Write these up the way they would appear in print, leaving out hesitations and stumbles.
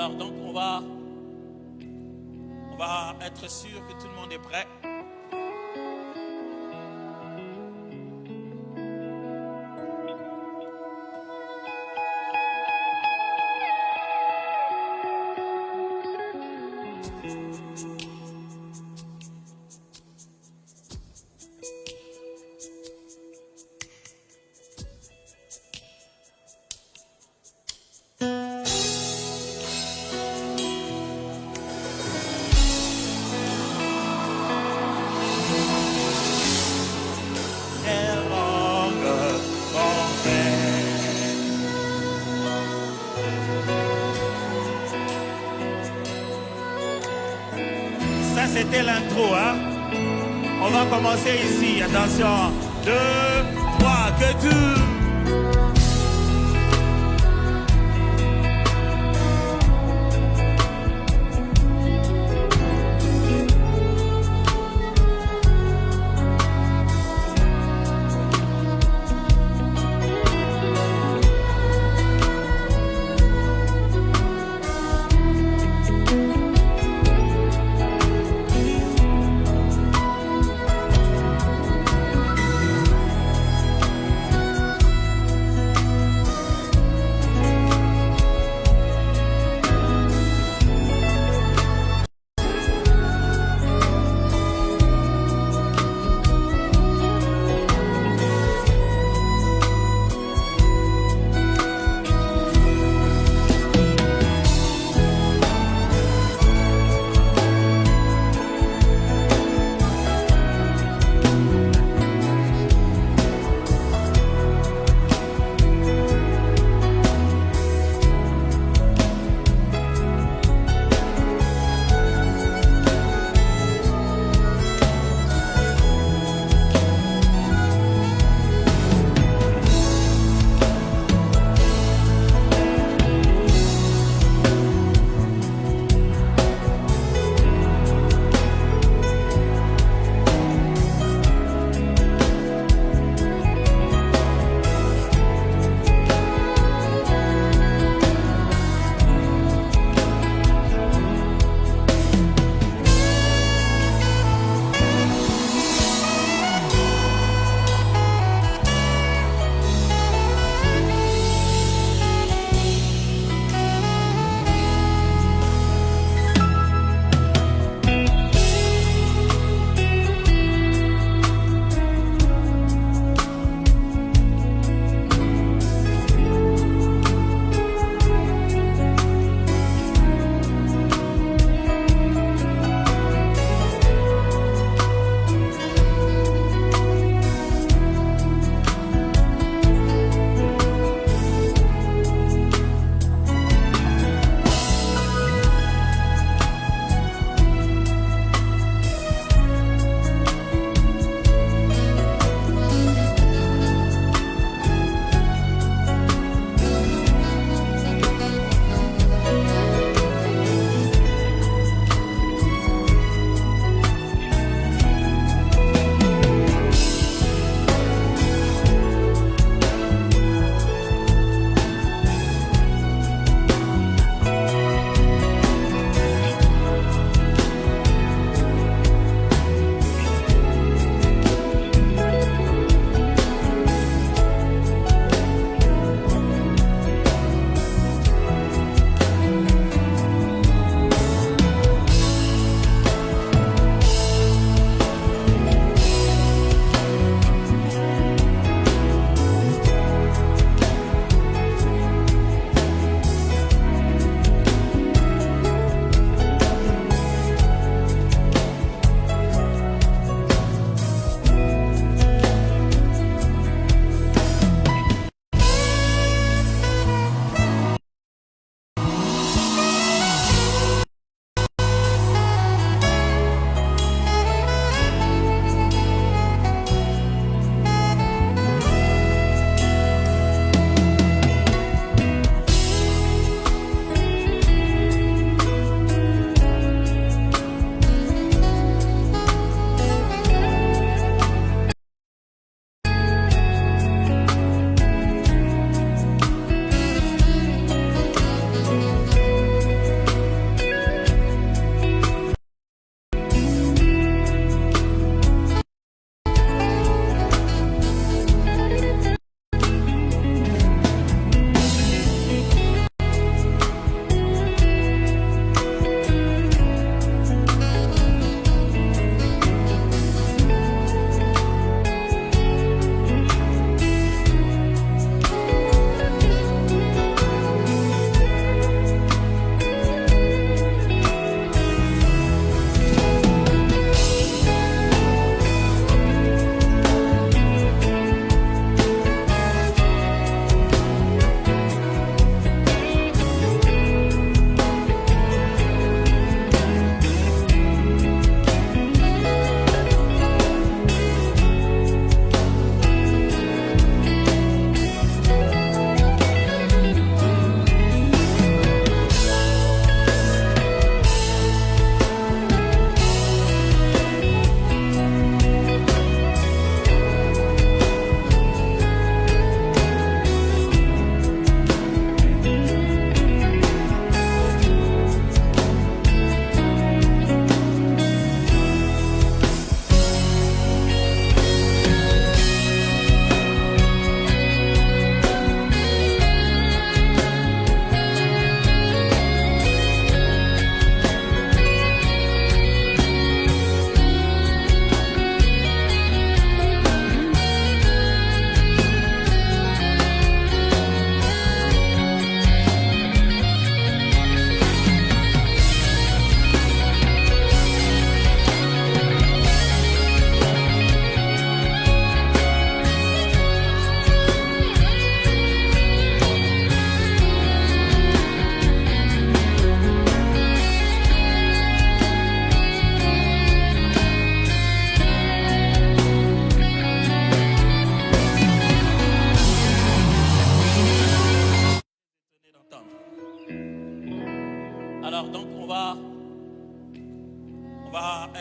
Alors donc on va être sûr que tout le monde est prêt. Ça, c'était l'intro, hein? On va commencer ici. Attention. 2, 3, que tout.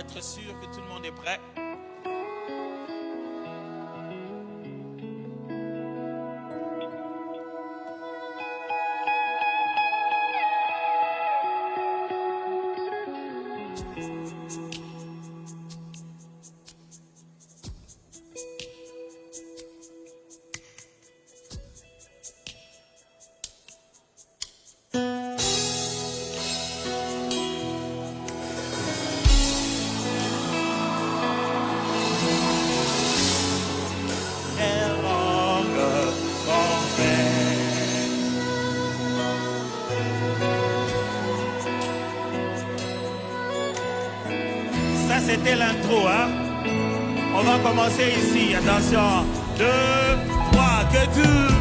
être sûr que tout le monde est prêt. Ça, c'était l'intro, hein? On va commencer ici. Attention. 2, 3, que tout.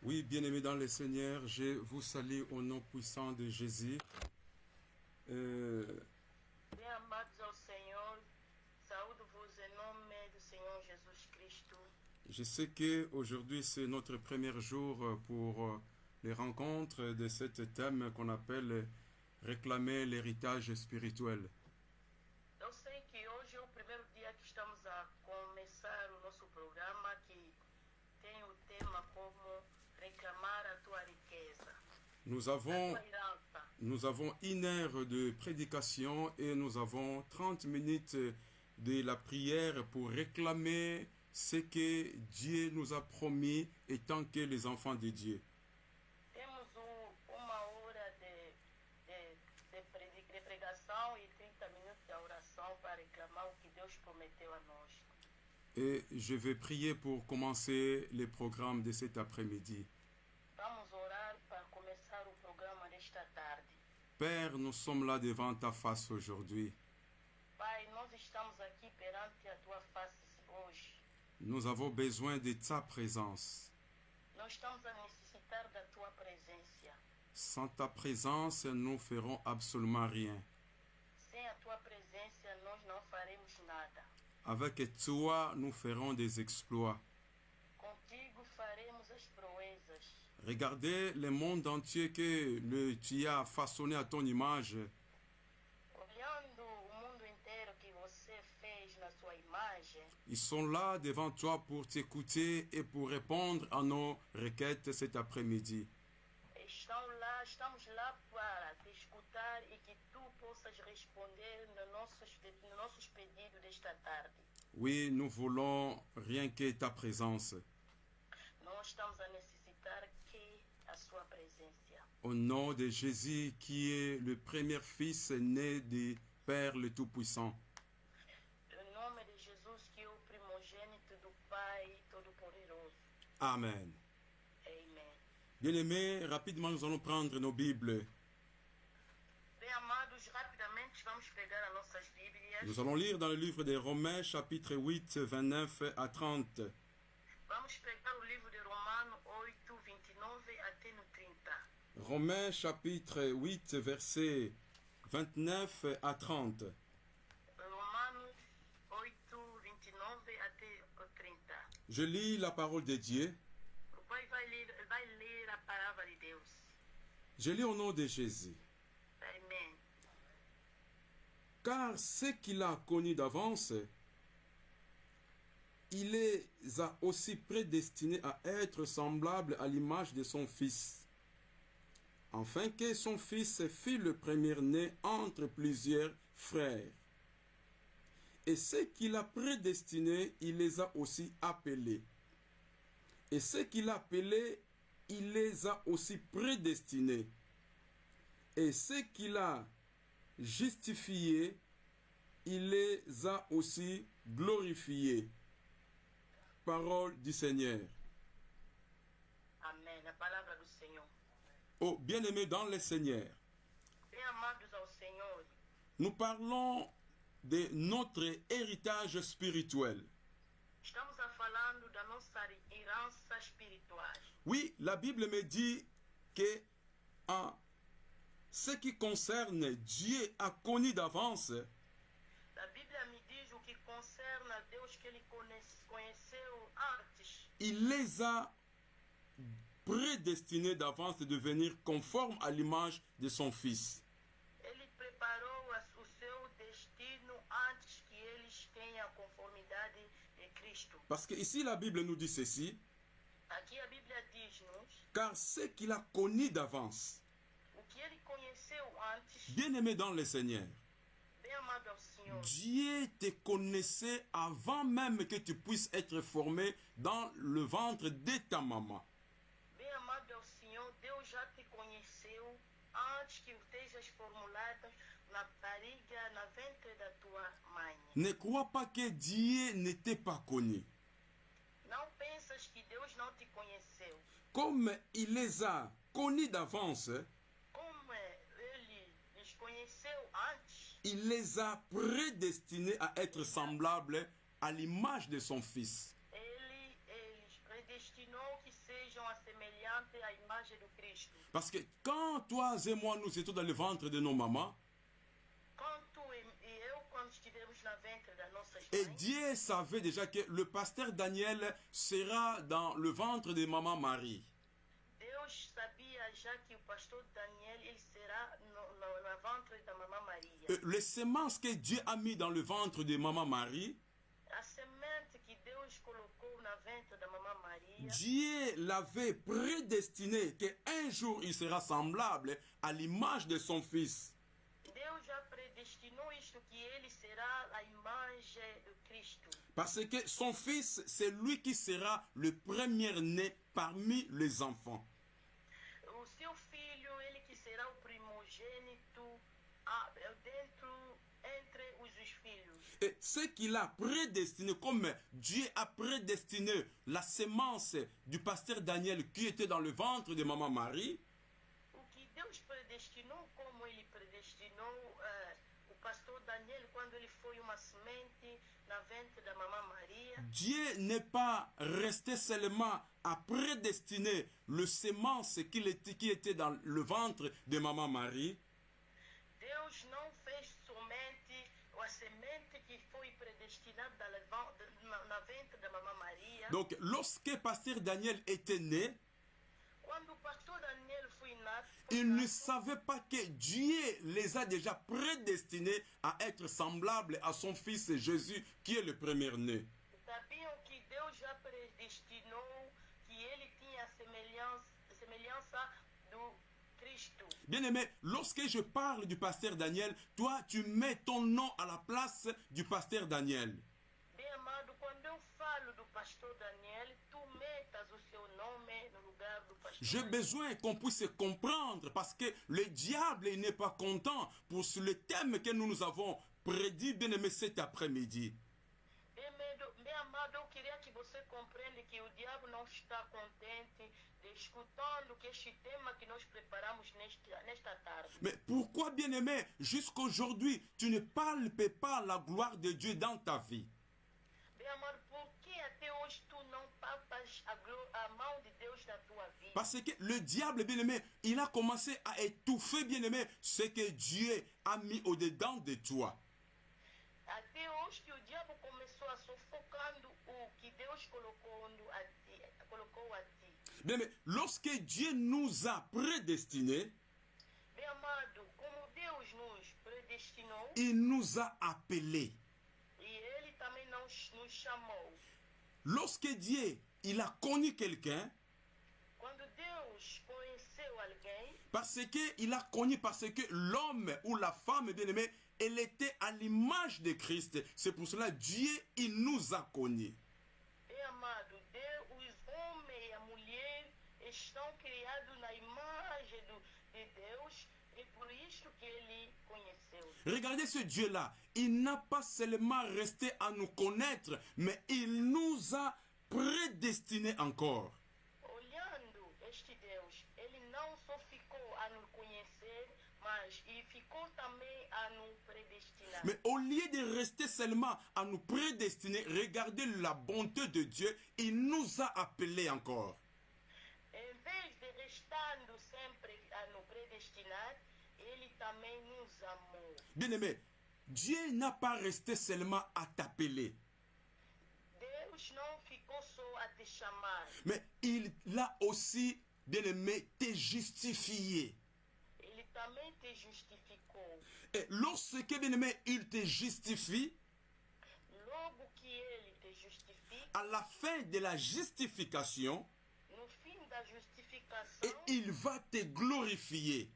Oui, bien-aimés dans le Seigneur, je vous salue au nom puissant de Jésus. Bem amados ao Senhor, saúdo-vos em nome do Senhor Jesus Cristo. Je sais qu'aujourd'hui c'est notre premier jour pour les rencontres de ce thème qu'on appelle réclamer l'héritage spirituel. Eu sei que hoje é o primeiro dia que estamos a começar o nosso programa que tem o tema como reclamar a tua riqueza, Nous a avons, tua herança. nous avons 1 heure de prédication et nous avons 30 minutes de la prière pour réclamer ce que Dieu nous a promis étant que les enfants de Dieu. Temos uma hora de pregação e 30 minutos de oração para reclamar o que Deus prometeu a nós. Et je vais prier pour commencer les programmes de cet après-midi. Vamos orar para começar o programa desta tarde. Père, nous sommes là devant ta face aujourd'hui. Pai, nós estamos aqui perante a tua face hoje. Nous avons besoin de ta présence. Nós estamos a necessitar da tua presença. Sans ta présence, nous ferons absolument rien. Sem a tua presença, nós não faremos nada. Avec toi, nous ferons des exploits. Contigo faremos as proezas. Regardez le monde entier que tu as façonné à ton image. Olhando o mundo inteiro que você fez na sua imagem, Ils sont là devant toi pour t'écouter et pour répondre à nos requêtes cet après-midi. estamos lá para te escutar e que tu possas responder nos nossos pedidos desta tarde. Oui, nous voulons rien que ta présence. Nós estamos a necessitar que a sua presença. Au nom de Jésus, qui est le premier fils né du Père le Tout-Puissant. Amen. Amen. Bien-aimés, rapidement nous allons prendre nos Bibles. Bem, amados, rapidamente vamos pegar as nossas Bíblias. Nous allons lire dans le livre des Romains, chapitre 8, 29 à 30. Vamos pegar o livro de Romanos 8, 29 até no 30. Romains, chapitre 8, versets 29 à 30. Romanos 8, 29 até o 30. Je lis la parole de Dieu. O pai vai ler a palavra de Deus. Je lis au nom de Jésus. Amém. Car ce qu'il a connu d'avance, il les a aussi prédestinés à être semblables à l'image de son Fils, afin que son Fils fût le premier-né entre plusieurs frères. Et ceux qu'il a prédestinés, il les a aussi appelés. Et ceux qu'il a appelés, il les a aussi prédestinés. Et ceux qu'il a justifiés, il les a aussi glorifiés. Parole du Seigneur. Amém. A palavra do Senhor. Oh, bien-aimés dans le Seigneur, Bem, amados ao Senhor, nous parlons de notre héritage spirituel. estamos a falando da nossa herança espiritual. Oui, la Bible me dit que en ce qui concerne Dieu a connu d'avance, A Bíblia me diz o que concerne a Deus que ele conheceu antes. il les a prédestinés d'avance de devenir conformes à l'image de son Fils. Ele preparou o seu destino antes que eles tenham conformidade de Cristo. Parce que ici la Bible nous dit ceci, Aqui a Bíblia diz-nos car ce qu'il a connu d'avance, o que ele conheceu antes. bien-aimé dans le Seigneur, Bem amado ao Senhor, Dieu te connaissait avant même que tu puisses être formé dans le ventre de ta maman. bem amado ao Senhor, Deus já te conheceu antes que estejas formulado na barriga, na ventre da tua mãe. Ne crois pas que Dieu n'était pas connu. Não pensas que Deus não te conheceu. Comme il les a connus d'avance, Como ele les conheceu antes, il les a prédestinés à être semblables à l'image de son Fils. ele predestinou que sejam assemelhantes à imagem do Cristo. Parce que quand toi et moi nous étions dans le ventre de nos mamans, Quando tu e eu, quando estivemos na ventre das nossas et mães, Dieu savait déjà que le pasteur Daniel sera dans le ventre de maman Marie. Deus sabia já que o pastor Daniel ele será no ventre da mamã Maria. Les semences que Dieu a mis dans le ventre de maman Marie, A semente que Deus colocou na ventre da mamã Maria, Dieu l'avait prédestiné qu'un jour il sera semblable à l'image de son Fils. Deus já predestinou isto que ele será a imagem do Cristo. Parce que son Fils, c'est lui qui sera le premier-né parmi les enfants. O seu filho, ele que será o primogênito entre os filhos. Et ce qu'il a prédestiné, comme Dieu a prédestiné la sémence du pasteur Daniel qui était dans le ventre de maman Marie, O que Deus predestinou, como ele predestinou o pastor Daniel quando ele foi uma semente na ventre da mamã Maria. Dieu n'est pas resté seulement à prédestiner le sémence qui était dans le ventre de maman Marie. Deus não fez somente a semente que foi predestinada na ventre da mamã Maria. Donc, lorsque pasteur Daniel était né, Quando o pastor Daniel foi nato, il ne savait pas que Dieu les a déjà prédestinés à être semblables à son fils Jésus, qui est le premier-né. sabiam que Deus já predestinou que ele tinha a semelhança do Cristo. Bien-aimé, lorsque je parle du pasteur Daniel, toi, tu mets ton nom à la place du pasteur Daniel. Bem amado, quando eu falo do pastor Daniel, tu metas o seu nome no lugar do pastor. J'ai besoin qu'on puisse comprendre parce que le diable il n'est pas content pour le thème que nous avons prédit, bien-aimé, cet après-midi. Bem amado, eu queria que você você compreende que o diabo não está contente de escutando que este tema que nós preparamos nesta tarde. Mais pourquoi, bien-aimé, jusqu'aujourd'hui, tu ne palpes pas la gloire de Dieu dans ta vie? Bem, amado, por que até hoje tu não palpas a mão de Deus na tua vida? Parce que le diable, bien-aimé, il a commencé à étouffer, bien-aimé, ce que Dieu a mis au-dedans de toi. Até hoje que o diabo começou a sufocando o que Deus colocou a ti. Bien-aimé, lorsque Dieu nous a prédestinés, Bem, amado, como Deus nos predestinou, il nous a appelés. e Ele também nos chamou. Lorsque Dieu, il a connu quelqu'un, Quando Deus conheceu alguém, parce que l'homme ou la femme, bien-aimé, elle était à l'image de Christ. C'est pour cela Dieu, il nous a connus. bem, amado, os homens e a mulher estão criados na imagem de Deus, e por isso que Ele conheceu. Regardez ce Dieu-là. Il n'a pas seulement resté à nous connaître, mais il nous a prédestinés encore. Olhando este Deus, Ele não só ficou a nos conhecer, mas e ficou também a nos predestinar. Mais au lieu de rester seulement à nous prédestiner, regardez la bonté de Dieu, il nous a appelés encore. Em vez de restando sempre a nos predestinar, Ele também nos amou. Bien-aimé, Dieu n'a pas resté seulement à t'appeler, Deus não ficou só a te chamar, mais il a aussi, bien-aimé, te justifié. Ele também te justificou. Et lorsque, bien-aimé, il te justifie, Logo que Ele te justifica, à la fin de la justification, no fim da et justificação, il va te glorifier.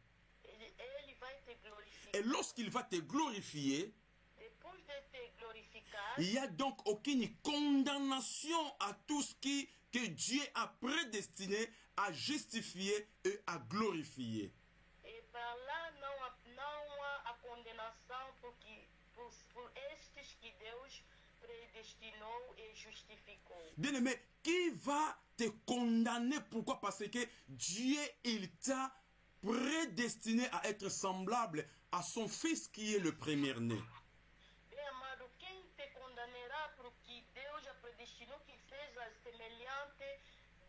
Ele vai te glorificar. Et lorsqu'il va te glorifier, Depois de te glorificar, il n'y a donc aucune condamnation à tout ce que Dieu a prédestiné à justifier et à glorifier. e para lá não há a condenação por estes que Deus predestinou e justificou. Bien-aimé, qui va te condamner? Pourquoi? Parce que Dieu, il t'a prédestiné à être semblable à son fils qui est le premier-né. Bem, amado, quem te condenará porque Deus já predestinou que seja semelhante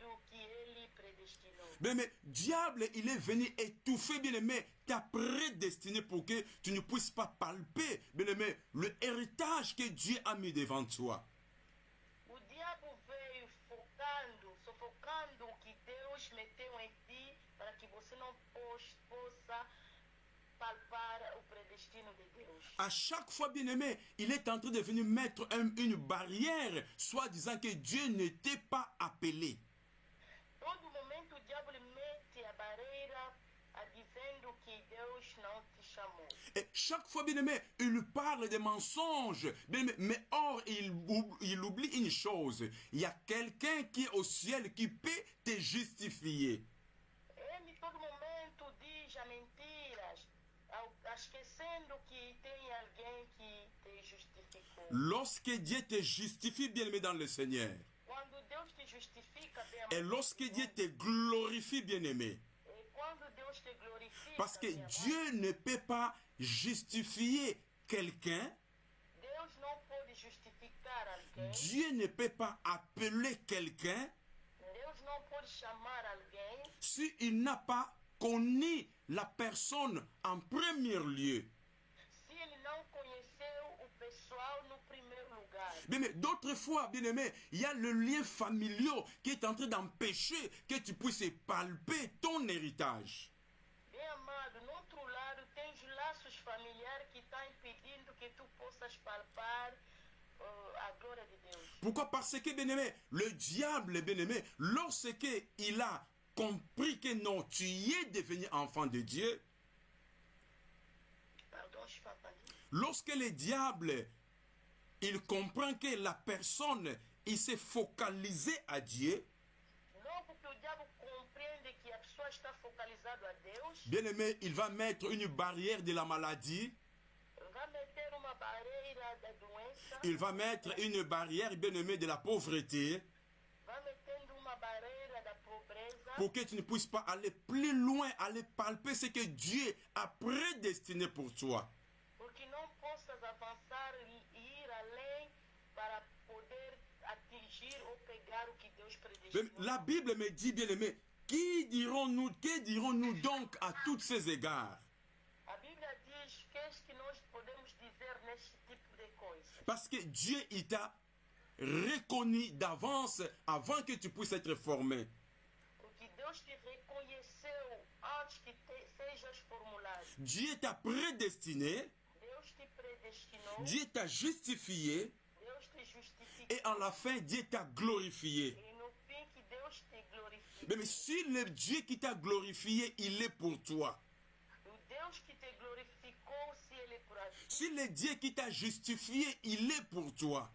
do que Ele predestinou? Bien, mais diable, il est venu étouffer, bien-aimé, ta prédestinée pour que tu ne puisses pas palper, bien-aimé, le héritage que Dieu a mis devant toi. O diabo veio sufocando o que Deus meteu em ti para que você não possa palpar o predestino de Deus. À chaque fois, bien-aimé, il est en train de venir mettre une barrière, soit disant que Dieu ne t'est pas appelé. Todo momento o diabo lhe mete a barreira dizendo que Deus não te chamou. Et chaque fois, bien-aimé, il parle des mensonges. Bien-aimé, mais or, il oublie une chose. Il y a quelqu'un qui est au ciel qui peut te justifier. Ele todo momento diz a mentiras, esquecendo que tem alguém que te justificou. Lorsque Dieu te justifie, bien-aimé, dans le Seigneur, Quando Deus te justifica, bem et amado, lorsque Dieu te glorifie, bien-aimé, e quando Deus te glorifica, parce que bem amado, Dieu ne peut pas justifier quelqu'un, Deus não pode justificar alguém, Dieu ne peut pas appeler quelqu'un Deus não pode chamar alguém s'il n'a pas connu la personne en premier lieu. se ele não conheceu o pessoal no primeiro lugar. Bien, mais d'autres fois, bien aimé, il y a le lien familial qui est en train d'empêcher que tu puisses palper ton héritage. Bem amado, no outro lado tem os laços familiares que estão impedindo que tu possas palpar a glória de Deus. Pourquoi? Parce que, bien aimé, le diable, bien aimé, lorsque il a compris que non, tu y es devenu enfant de Dieu, Pardon, je parle pas. lorsque le diable, il comprend que la personne, il s'est focalisé à Dieu, Logo que o diabo compreende que a pessoa está focalizada a Deus, bien aimé, il va mettre une barrière de la maladie, vai meter uma barreira da doença, il va mettre une barrière, bien aimé, de la pauvreté, pour que tu ne puisses pas aller plus loin, aller palper ce que Dieu a prédestiné pour toi. Porque não possas avançar e ir além para poder atingir ou pegar o que Deus predestinou. La Bible me dit, bien-aimé, que dirons-nous donc à tous ces égards? A Bíblia diz que nós podemos dizer neste tipo de coisa. Parce que Dieu, il t'a reconnu d'avance avant que tu puisses être formé. Porque Deus te reconheceu antes que sejas formulado. Dieu t'a prédestiné, Deus te predestinou. Dieu t'a justifié, Deus te justificou. et en la fin, Dieu t'a glorifié. E no fim que Deus te glorifique. Mais si le Dieu qui t'a glorifié, il est pour toi. O Deus que te glorificou, se Ele é por ti. Si le Dieu qui t'a justifié, il est pour toi.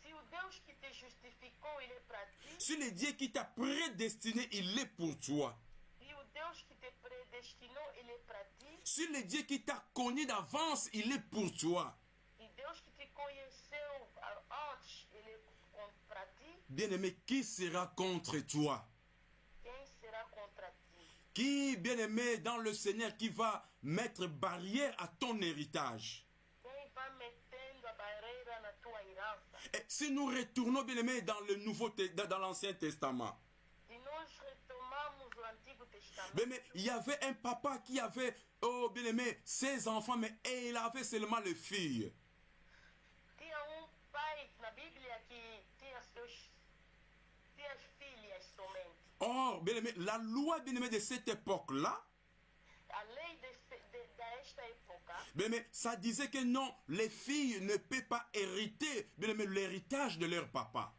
Se o Deus que te justificou, Ele é para ti. Si le Dieu qui t'a prédestiné, il est pour toi. E o Deus que te predestinou, Ele é para ti. Si le Dieu qui t'a connu d'avance, il est pour toi. E Deus que te conheceu antes, Ele é para ti. Bien-aimé, qui sera contre toi? Quem será contra ti? Qui, bien-aimé, dans le Seigneur, qui va mettre barrière à ton héritage? Quem vai metendo a barreira na tua herança? Et si nous retournons, bien-aimé, dans dans l'Ancien Testament, Se nós retomamos o Antigo Testamento, bien-aimé, il y avait un papa qui avait, oh bien-aimé, 16 enfants, mais il avait seulement les filles. tinha pai na Bíblia que tinha filhas somente. Or, bien-aimé, la loi, bien-aimé, de cette époque-là, A lei desta época bien-aimé, ça disait que non, les filles ne peuvent pas hériter, bien-aimé, l'héritage de leur papa.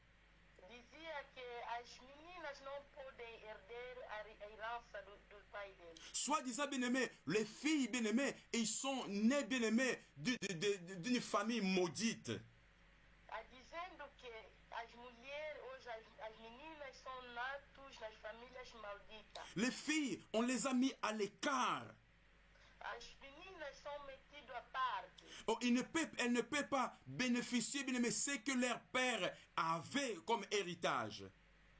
dizia que as meninas não podem herder a herança do pai deles. Soi-disant, bien-aimé, les filles, bien-aimé, ils sont nés, bien-aimé, d'une famille maudite. Dizendo que as mulheres, hoje as meninas são natos nas famílias malditas. Les filles, on les a mis à l'écart. As meninas são metidas à parte. Oh, elles ne peuvent pas bénéficier, bien-aimé, ce que leur père avait comme héritage.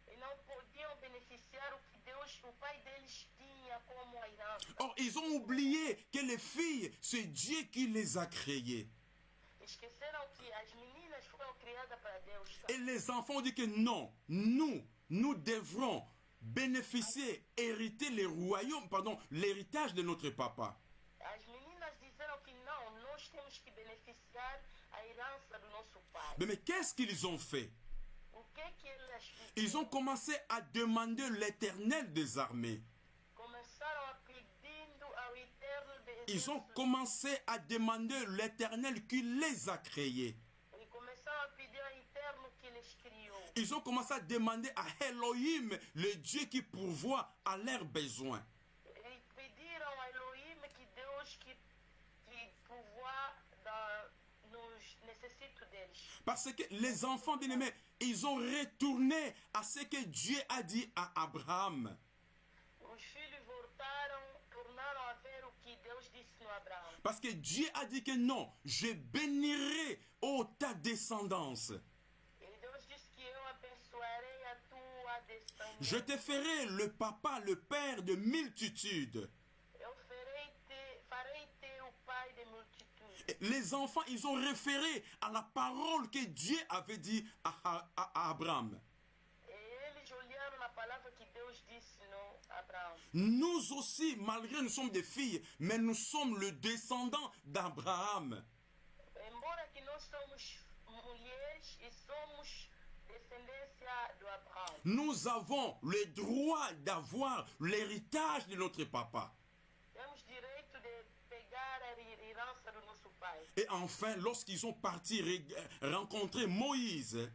E não podiam beneficiar o que o pai deles tinha como a herança. Or, ils ont oublié que les filles, c'est Dieu qui les a créées. Esqueceram que as meninas foram criadas para Deus. Et les enfants ont dit que non, nous devrons bénéficier, hériter les royaumes, pardon, l'héritage de notre papa. As meninas disseram que não, nós temos que beneficiar a herança do nosso pai. Mais qu'est-ce qu'ils ont fait? O que elas fizeram? Ils ont commencé à demander l'Éternel des armées. Começaram a pedindo ao Eterno de Ils ont Exércitos. commencé à demander l'Éternel qui les a créés. E começaram a pedir ao Eterno que lhes criou. Ils ont commencé à demander à Elohim, le Dieu qui pourvoit à leurs besoins. E pediram a Elohim que Deus que pourvoit nos necessitos deles. Parce que les enfants bien-aimés, ils ont retourné à ce que Dieu a dit à Abraham. Os filhos tornaram a ver o que Deus disse no Abraão. Parce que Dieu a dit que non, je bénirai ta descendance. E Deus disse que eu abençoarei a tua descendência. Je te ferai le papa, le père de multitudes. Eu farei-te o pai de multitudes. Les enfants, ils ont référé à la parole que Dieu avait dit à Abraham. E eles olharam na palavra que Deus disse no Abraão. Nous aussi, malgré nous sommes des filles, mais nous sommes le descendant d'Abraham. Embora que nós somos mulheres e somos descendência do Abraão. Nous avons le droit d'avoir l'héritage de notre papa. Temos direito de pegar a herança do nosso pai. Et enfin, lorsqu'ils sont partis rencontrer Moïse,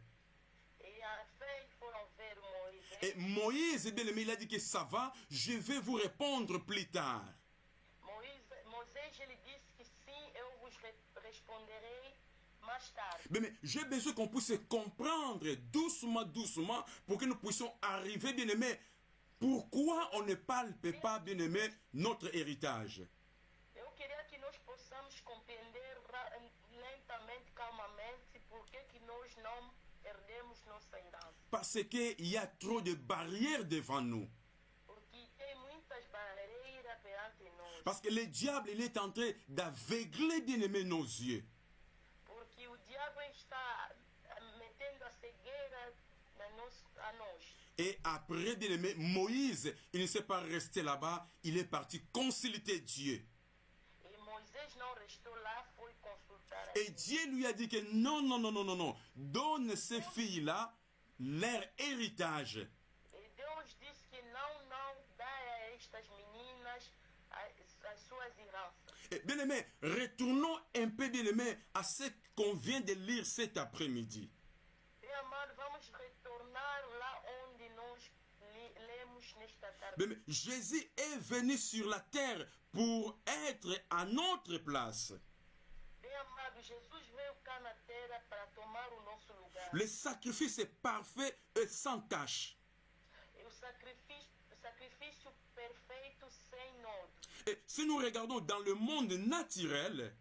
E assim foram ver Moisés. et Moïse, bien aimé, il a dit que ça va, je vais vous répondre plus tard. Moisés ele disse que sim, eu vos responderei mais tarde. Mais j'ai besoin qu'on puisse comprendre doucement, doucement, pour que nous puissions arriver, bien aimé, pourquoi on ne parle pas, bien aimé, notre héritage. Eu queria que nós possamos compreender lentamente, calmamente, por que nós não herdemos nossa herança. Parce qu'il y a trop de barrières devant nous. Parce que le diable, il est en train d'aveugler, bien-aimé, nos yeux. Porque o diabo está metendo a cegueira a nós. Et après, bien-aimé, Moïse, il ne s'est pas resté là-bas, il est parti consulter Dieu. E Moisés não restou lá, foi consultar a Et Deus. Dieu lui a dit que non, non, non, non, non, non, donne ces filles-là leur héritage. E Deus disse que não dá a estas meninas as suas heranças. Et bien-aimé, retournons un peu, bien-aimé, à ce qu'on vient de lire cet après-midi. Bem amado, vamos retornar lá onde nós lemos nesta tarde. Bien-aimé, Jésus est venu sur la terre pour être à notre place. Bem amado, Jesus veio cá na terra para tomar o nosso lugar. Le sacrifice est parfait et sans tache. E o sacrifício perfeito sem nodo. Et si nous regardons dans le monde naturel,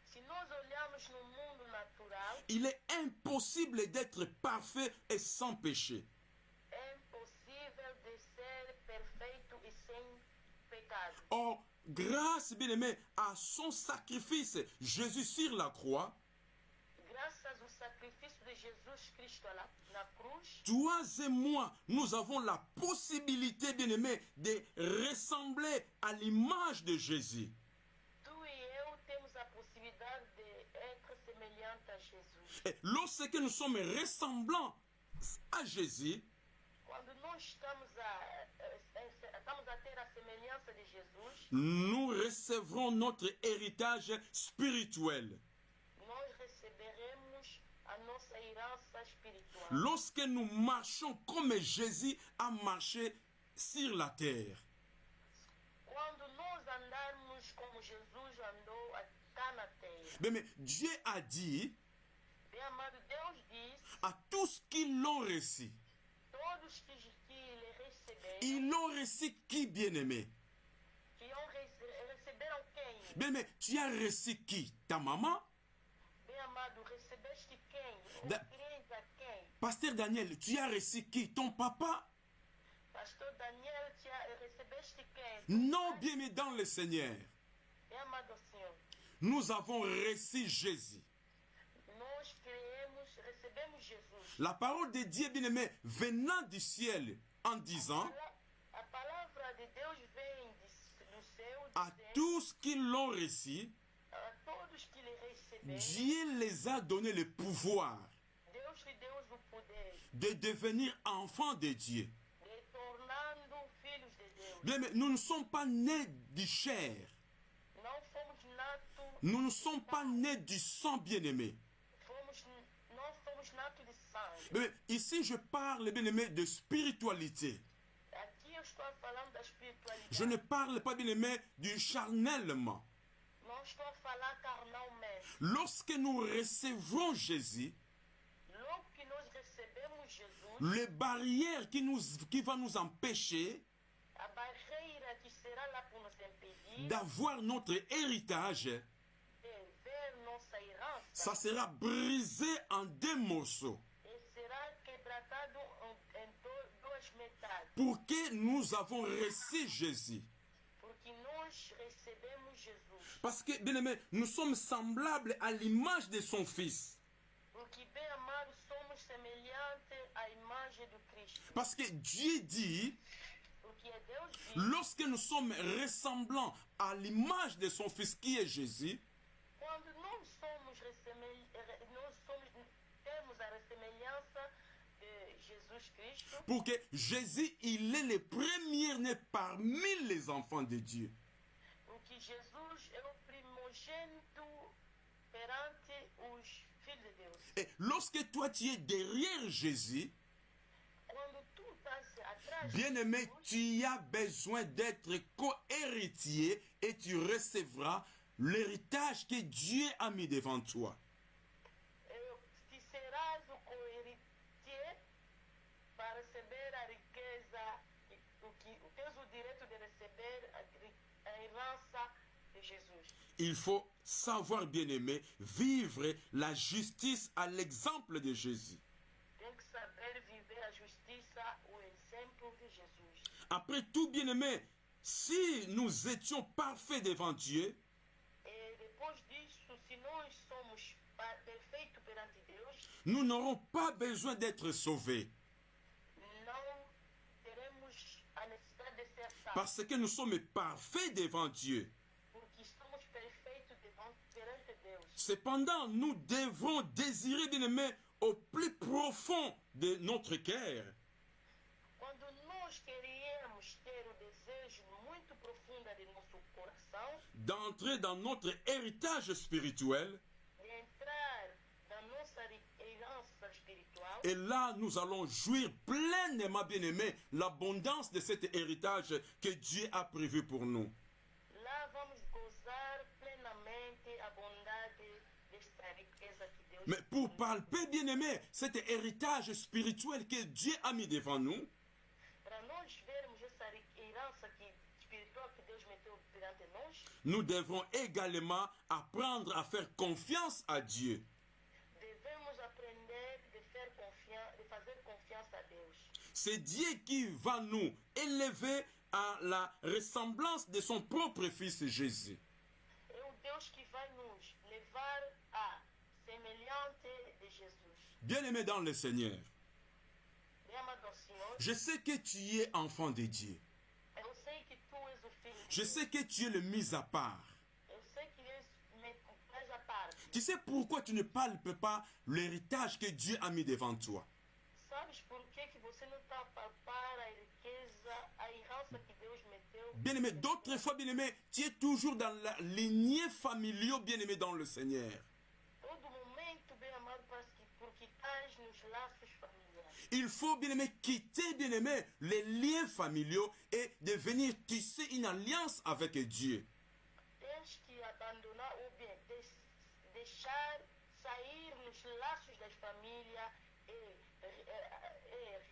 Se nós olharmos no mundo natural, il est impossible d'être parfait et sans péché. é impossível de ser perfeito e sem pecado. Or, grâce, bien-aimé, à son sacrifice, Jésus sur la croix, Graças ao sacrifício de Jesus Cristo lá na cruz, toi et moi, nous avons la possibilité, bien-aimé, de ressembler à l'image de Jésus. tu e eu temos a possibilidade de être semelhante a Jesus. Et lorsque nous sommes ressemblants à Jésus, Quando nós estamos a ter a semelhança de Jesus, nous recevrons notre héritage spirituel. nós receberemos a nossa herança espiritual. Lorsque nous marchons comme Jésus a marché sur la terre. Quando nós andarmos como Jesus andou cá na terra. Mais Dieu a dit Bem amado, Deus diz, à tous qui l'ont reçu. todos que lhe receberam, Ils l'ont reçu qui, bien-aimé? que receberam quem? Bien, mais tu as reçu qui? Ta maman? Bem amado, recebeste quem? Da- Crês a quem? Pasteur Daniel, tu as reçu qui? Ton papa? Pastor Daniel, recebeste quem? Non, bien-aimé dans le Seigneur. Bem amado Senhor, Nous avons reçu Jésus. nós recebemos Jesus. La parole de Dieu, bien-aimé, venant du ciel en disant A palavra de Deus vem do céu à dizendo tous qui l'ont reçu, a todos que lhe receberam, Dieu les a donné le pouvoir Deus lhe deu o poder de devenir enfants de Dieu. de tornando filhos de Deus. Bien, mais nous ne sommes pas nés du chair. Não fomos natos, Nous ne sommes pas nés du sang, bien-aimé. não fomos natos de sangue. Mais ici, je parle, bien-aimé, de spiritualité. Aqui eu estou falando da espiritualidade. Je ne parle pas, bien-aimé, du charnellement. Não estou a falar carnalmente. Lorsque nous recevons Jésus, Logo que nós recebemos Jesus, les barrières qui vont nous empêcher a barreira que será lá por nos impedir d'avoir notre héritage, de ver nossa herança, ça sera brisé en deux morceaux. e será quebrantado em duas metades. Pour que nous avons reçu Jésus. Porque nós recebemos Jesus. Parce que, bien-aimé, nous sommes semblables à l'image de son Fils. Porque, bem amado, somos semelhantes à imagem do Cristo. Parce que Dieu dit, Porque Deus diz, lorsque nous sommes ressemblants à l'image de son Fils qui est Jésus, quando temos a semelhança de Jesus Cristo, pour que Jésus, il est le premier-né parmi les enfants de Dieu. porque Jesus é o primogênito perante os filhos de Deus. Et lorsque toi, tu es derrière Jésus, Quando tu estás atrás de bien-aimé, Jesus, tu as besoin d'être co-héritier et tu recevras l'héritage que Dieu a mis devant toi. te serás o co-heritier para receber a riqueza, tens o direito de receber a herança de Jesus. Il faut savoir, bien-aimé, vivre la justice à l'exemple de Jésus. Tem que saber viver a justiça, o exemplo de Jesus. Après tout, bien-aimé, si nous étions parfaits devant Dieu, E depois disso, se nós somos perfeitos perante Deus, nous n'aurons pas besoin d'être sauvés. não teremos a necessidade de ser salvos. Parce que nous sommes parfaits devant Dieu. Porque somos perfeitos perante Deus. Cependant, nous devons désirer, bien-aimés, au plus profond de notre cœur, Quando nós queremos ter o desejo muito profundo de nosso coração, d'entrer dans notre héritage spirituel. de entrar na nossa herança espiritual, Et là, nous allons jouir pleinement, bien-aimés, l'abondance de cet héritage que Dieu a prévu pour nous. lá vamos gozar plenamente a bondade desta riqueza que Deus Mais pour palper, bien-aimés, cet héritage spirituel que Dieu a mis devant nous, Para nós vermos essa herança espiritual que Deus meteu perante nós, nous devons également apprendre à faire confiance à Dieu. devemos aprender de fazer confiança a Deus. C'est Dieu qui va nous élever à la ressemblance de son propre Fils Jésus. É o Deus que vai nos levar a semelhante de Jesus. Bien-aimé dans le Seigneur, Bem amado ao Senhor, je sais que tu es enfant de Dieu. eu sei que tu és o Filho de Je Deus. sais que tu es le mis à part. Eu sei que és mais à parte. Tu sais pourquoi tu ne palpes pas l'héritage que Dieu a mis devant toi? Sabes por que você não está a palpar a riqueza, a herança que Deus meteu? Bien-aimé, d'autres fois, bien-aimé, tu es toujours dans la lignée familiale, bien-aimé dans le Seigneur. Todo momento, bem amado, porque estás nos laços familiares. Il faut, bien-aimé, quitter, bien-aimé, les liens familiaux et de venir tisser une alliance avec Dieu. Tens que abandonar ou bem deixar sair nos laços das famílias e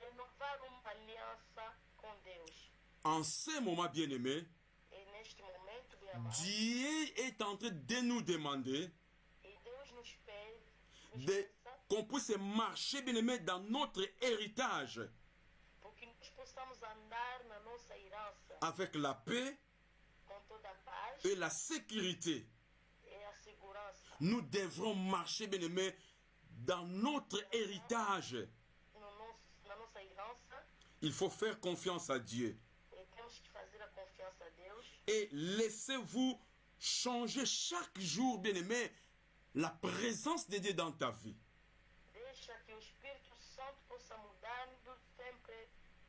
renovar uma aliança com Deus. En ce moment, bien-aimé, E neste momento, bem amado, Dieu est en train de nous demander e Deus nos pede, de, qu'on puisse marcher, bien-aimé, dans notre héritage porque nós possamos andar na nossa herança avec la paix com toda a paz et la sécurité. e a segurança. Nous devrons marcher, bien-aimé, dans notre héritage. Na nossa herança, Il faut faire confiance à Dieu. e temos que fazer a confiança a Deus. Et laissez-vous changer chaque jour, bien-aimé, la présence de Dieu dans ta vie. Deixa que o Espírito Santo possa mudando sempre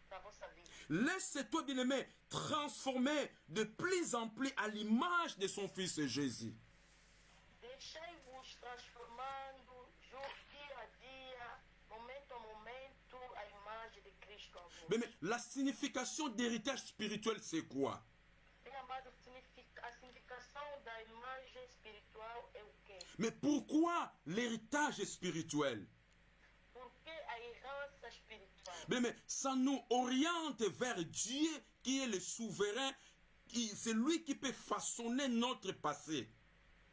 na vossa vida. Laisse-toi, bien-aimé, transformer de plus en plus à l'image de son Fils Jésus. Deixai-vos transformando dia a dia, momento a momento, a imagem de Cristo em vós. Mais la signification d'héritage spirituel, c'est quoi? Bem amado, a significação da imagem espiritual é o quê? Mais pourquoi l'héritage spirituel? Porque a herança espiritual. Mais ça nous oriente vers Dieu qui est le souverain, c'est lui qui peut façonner notre passé.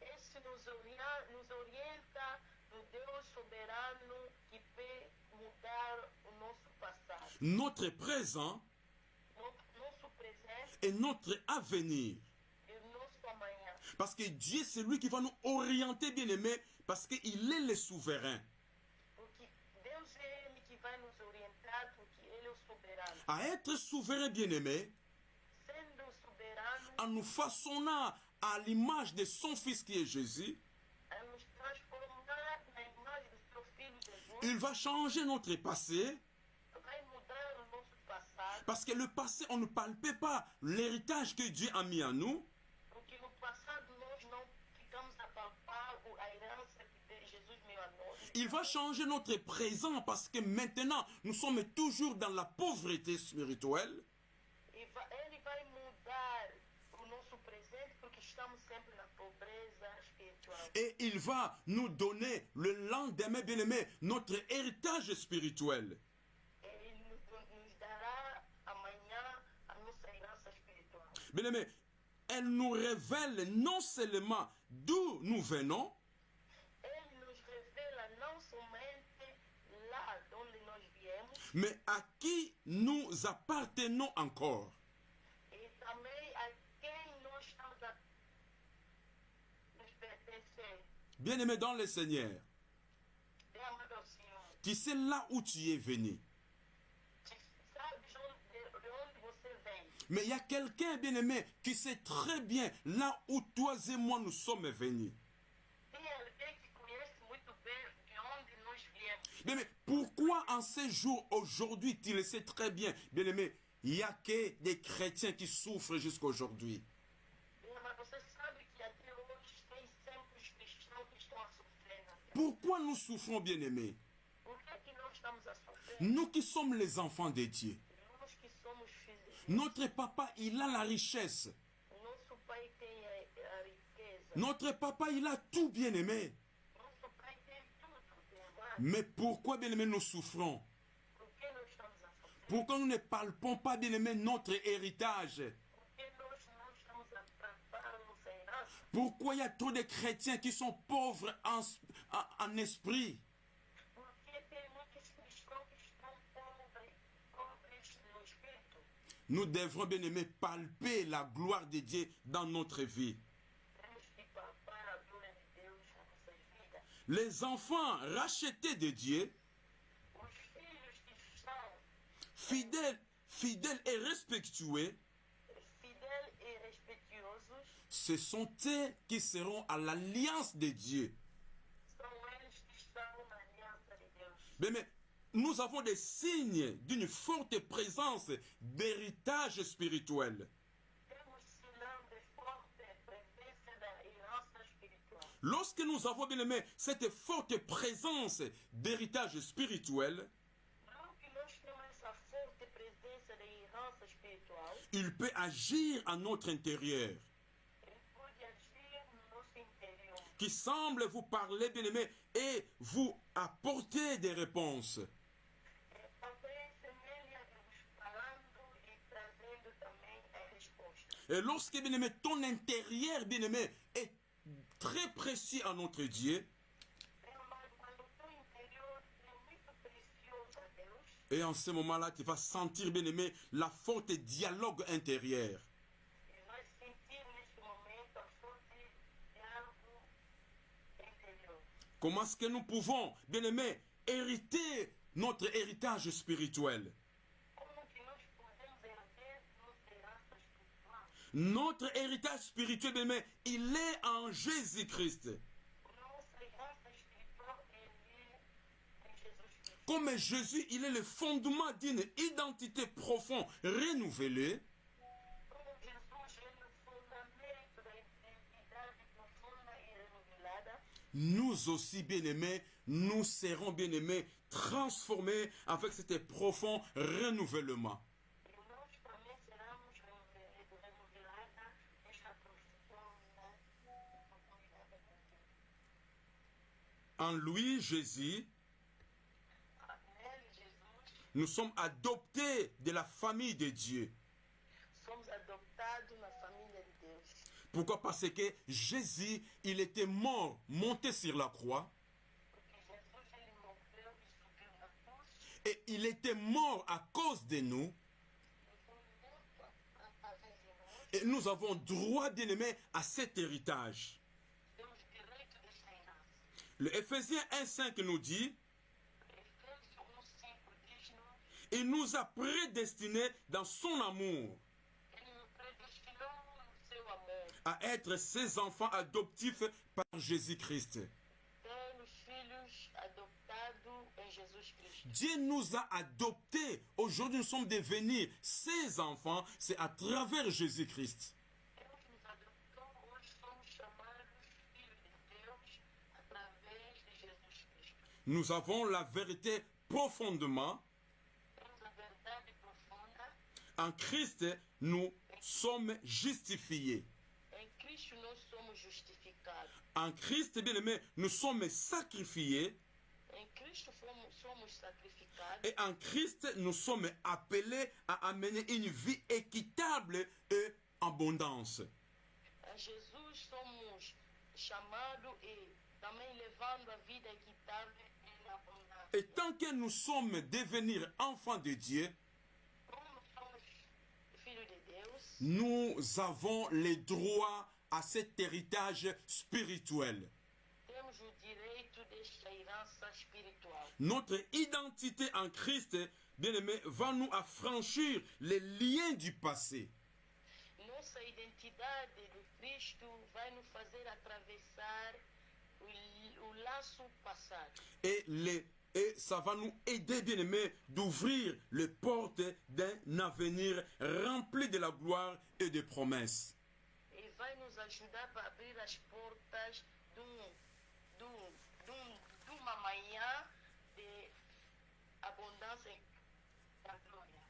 Esse nos orienta no Deus soberano que pode mudar o nosso passado, Notre présent nosso presente et notre avenir. e o nosso amanhã. Parce que Dieu, c'est lui qui va nous orienter, bien-aimé, parce qu'il est le souverain. Porque Deus é Ele que vai nos orientar, porque Ele é o soberano. À être souverain, bien-aimé, Sendo soberano, en nous façonnant à l'image de son Fils qui est Jésus, a nos transformar na imagem do seu Filho Jesus, il va changer notre passé. vai mudar o nosso passado, Parce que le passé, on ne palpait pas l'héritage que Dieu a mis en nous. porque no passado nós não ficamos a palpar a herança que Jesus me a nós. Il va changer notre présent parce que maintenant, nous sommes toujours dans la pauvreté spirituelle. Ele vai mudar o nosso presente porque estamos sempre na pobreza espiritual. Et il va nous donner le lendemain, bien-aimé, notre héritage spirituel. Ele nos dará amanhã a nossa herança espiritual. Bien-aimé, elle nous révèle non seulement d'où nous venons, Ele nos revela não somente lá de onde nós viemos, mais à qui nous appartenons encore. e também Bien-aimé dans le Seigneur, Bem amado ao Senhor, tu sais là où tu es venu. tu sabe de onde você vem. Mais il y a quelqu'un, bien-aimé, qui sait très bien là où toi et moi nous sommes venus. Tem alguém que conhece muito bem de onde nós viemos. Bien-aimé, pourquoi en ces jours, aujourd'hui, tu le sais très bien, bien-aimé, il n'y a que des chrétiens qui souffrent jusqu'à aujourd'hui. Mas você sabe que até hoje tem sempre os cristãos que estão a sofrer. Pourquoi nous souffrons, bien-aimé? Por que nós estamos a sofrer? Nous qui sommes les enfants de Dieu. Nós que somos filhos de Deus. Notre papa, il a la richesse. Nosso pai tem a riqueza. Notre papa, il a tout, bien-aimé. Nosso pai tem tudo, tem amor. Mais pourquoi, bien-aimé, nous souffrons? Por que nós estamos a sofrer? Pourquoi nous ne palpons pas, bien-aimé, notre héritage? Por que nós não estamos a tratar nossa herança? Pourquoi il y a trop de chrétiens qui sont pauvres en esprit? Por que tem muitos cristãos que estão pobres no espírito? Nous devrons, bien-aimé, palper la gloire de Dieu dans notre vie. Temos que palpar a glória de Deus nas nossas vidas. Les enfants rachetés de Dieu, Os filhos que são fidèles et respectueux, fidèles e respeitosos ce sont eux qui seront à l'alliance de Dieu. são eles que estão na aliança de Deus. Bien, mais nous avons des signes d'une forte présence d'héritage spirituel. Temos sinal de forte presença da herança espiritual. Lorsque nous avons, bien aimé, cette forte présence d'héritage spirituel, Logo que nós temos essa forte presença da herança espiritual, il peut agir à notre intérieur, ele pode agir no nosso interior. qui semble vous parler, bien aimé, et vous apporter des réponses. Também semelha a Deus falando e trazendo também a resposta. Et lorsque, bien aimé, ton intérieur, bien aimé, est très précieux à notre Dieu, Mas quando o teu interior é muito precioso a Deus, et en ce moment-là, tu vas sentir, bien aimé, la forte dialogue intérieur. ele vai sentir nesse momento a forte diálogo interior. Comment est-ce que nous pouvons, bien aimé, hériter notre héritage spirituel? Como que nós podemos herder nossa herança espiritual? Notre héritage spirituel, bien aimé, il est en Jésus-Christ. Nossa herança espiritual é em Jesus Cristo. Comme Jésus, il est le fondement d'une identité profonde renouvelée, Como Jesus é o fundamento da identidade profunda e renovada, nous aussi, bien-aimés, nous serons, bien-aimés, transformés avec cet profond renouvellement. e nós também seremos renovelada esta profunda profundidade. En lui, Jésus, Nele, Jesus, nous sommes adoptés de la famille de Dieu. somos adoptados na família de Deus. Pourquoi? Parce que Jésus, il était mort, monté sur la croix, Porque Jesus ele morreu e subiu na cruz, et il était mort à cause de nous, e foi morto através de nós. et nous avons droit, bien-aimés, à cet héritage. Temos direito dessa herança. Le Éphésiens 1,5 nous dit, Efésios 1:5 diz-nos, il nous a prédestinés dans son amour ele nos predestinou no seu amor. à être ses enfants adoptifs par Jésus-Christ. Temos filhos adoptados em Jesus Cristo. Dieu nous a adoptés. Aujourd'hui, nous sommes devenus ses enfants. C'est à travers Jésus-Christ. Deus nos adotou, hoje somos chamados filhos de Deus através de Jesus Cristo. Nous avons la vérité profondément. Temos a verdade profunda. En Christ, nous sommes justifiés. Em Cristo nós somos justificados. En Christ, bien-aimé, nous sommes sacrifiés. Em Cristo somos sacrificados. Et en Christ, nous sommes appelés à amener une vie équitable et abondance. Em Jesus somos chamados e também levando a vida equitável e abundante. Et tant que nous sommes devenus enfants de Dieu, Como somos filhos de Deus, nous avons les droits à cet héritage spirituel. temos desta herança espiritual. Notre identité en Christ, bien-aimé, va nous affranchir les liens du passé. Nossa identidade do Cristo vai nos fazer atravessar o laço passado. Et ça va nous aider, bien-aimés, d'ouvrir les portes d'un avenir rempli de la gloire et des promesses. E vai nos ajudar para abrir as portas de uma manhã de abundância da glória.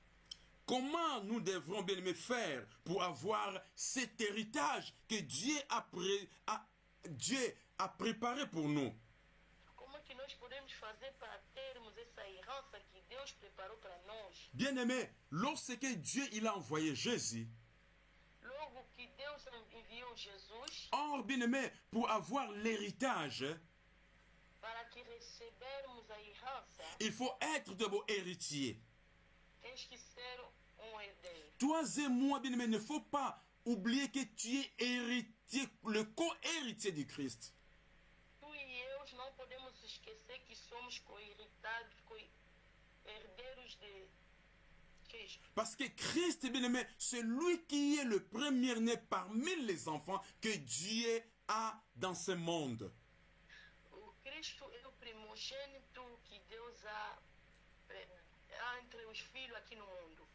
Comment nous devrons, bien-aimés, faire pour avoir cet héritage que Dieu a préparé pour nous? Como que nós podemos fazer para termos essa herança que Deus preparou para nós? Bien-aimés, lorsque Dieu il a envoyé Jésus, Logo que Deus enviou Jesus or, bien-aimés, pour avoir l'héritage, para que recebermos a herança, il faut être de beaux héritiers. tens que ser herdeiro. Toi et moi, bien-aimés, il ne faut pas oublier que tu es héritier, le co-héritier du Christ. Tu e eu não podemos esquecer que somos herdeiros de Cristo. Parce que Christ, bien-aimé, c'est lui qui est le premier-né parmi les enfants que Dieu a dans ce monde. O Cristo é o primogênito que Deus há entre os filhos aqui no mundo.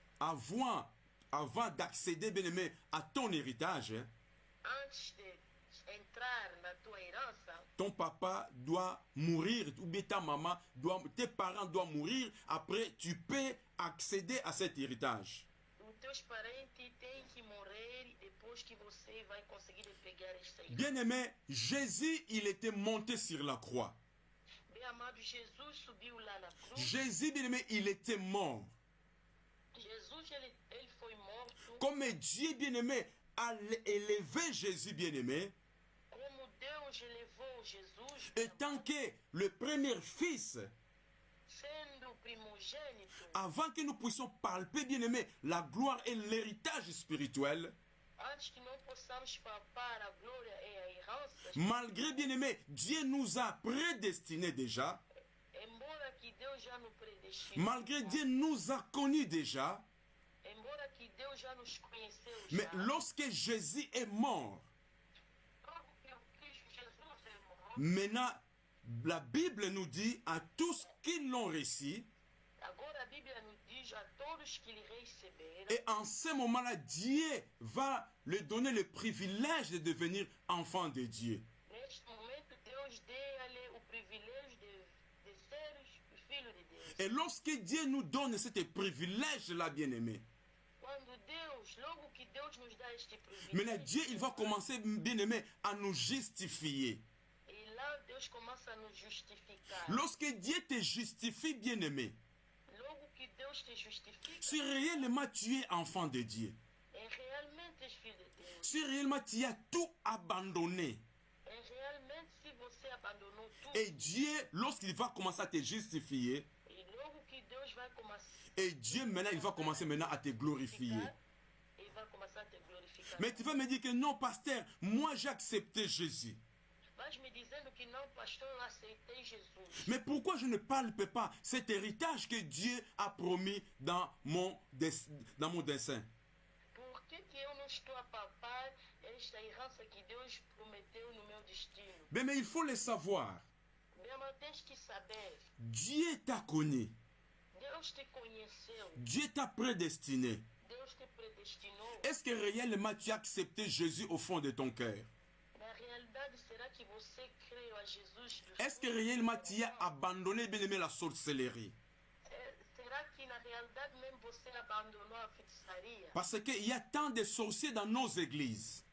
Avant d'accéder, bien-aimé, à ton héritage, Antes de entrar na tua herança, ton papa doit mourir, ou bien ta maman, tes parents doivent mourir. Après, tu peux accéder à cet héritage. os teus parentes têm que morrer depois que você vai conseguir pegar esta herança. Bien-aimé, Jésus, il était monté sur la croix. Bem amado, Jesus subiu lá na cruz. Jésus, bien-aimé, il était mort. Jesus, ele foi morto. Comme Dieu, bien-aimé, a élevé Jésus, bien-aimé, Como Deus elevou Jesus, étant que le premier fils, sendo primogênito, avant que nous puissions palper, bien-aimé, la gloire et l'héritage spirituel, antes que não possamos palpar a glória e a herança, malgré, bien-aimé, Dieu nous a prédestinés déjà, embora que Deus já nos predestinou, malgré Dieu nous a connus déjà, embora que Deus já nos conheceu mais já, lorsque Jésus est mort, logo que o Cristo Jesus é morto, maintenant, la Bible nous dit à tous qui l'ont reçu, agora a Bíblia nos diz a todos que lhe receberam, et en ce moment-là, Dieu va lui donner le privilège de devenir enfant de Dieu. neste momento Deus dê-lhe o privilégio de ser filho de Deus. Et lorsque Dieu nous donne ce privilège-là, bien-aimé, Quando Deus, logo que Deus nos dá este maintenant privilégio, Dieu, il va commencer, bien-aimé, à nous justifier. e lá Deus começa a nos justificar. Lorsque Dieu te justifie, bien-aimé, Logo que Deus te justifica, si réellement tu es enfant de Dieu, é realmente és filho de Deus. si réellement tu as tout abandonné, É realmente se você abandonou tudo. et Dieu, lorsqu'il va commencer à te justifier, E logo que Deus vai começar et Dieu maintenant, il va commencer maintenant à te glorifier. e vai começar a te glorificar. Mais tu vas me dire que non, pasteur, moi j'ai accepté Jésus. Vais me dizendo que não, pastor, eu aceitei Jesus. Mais pourquoi je ne parle pas cet héritage que Dieu a promis dans mon dessein? Por que eu não estou a palpar esta herança que Deus prometeu no meu destino? Mais il faut le savoir. Meu irmão, tens que saber. Dieu t'a connu. Deus te conheceu. Dieu t'a prédestiné. Deus te predestinou. Est-ce que réellement tu as accepté Jésus au fond de ton cœur? Na realidade, será que você creu a Jesus? Est-ce que réellement tu as abandonné, bien-aimé, la sorcellerie? Será que na realidade mesmo você abandonou a feitiçaria? Parce qu'il y a tant de sorciers dans nos églises.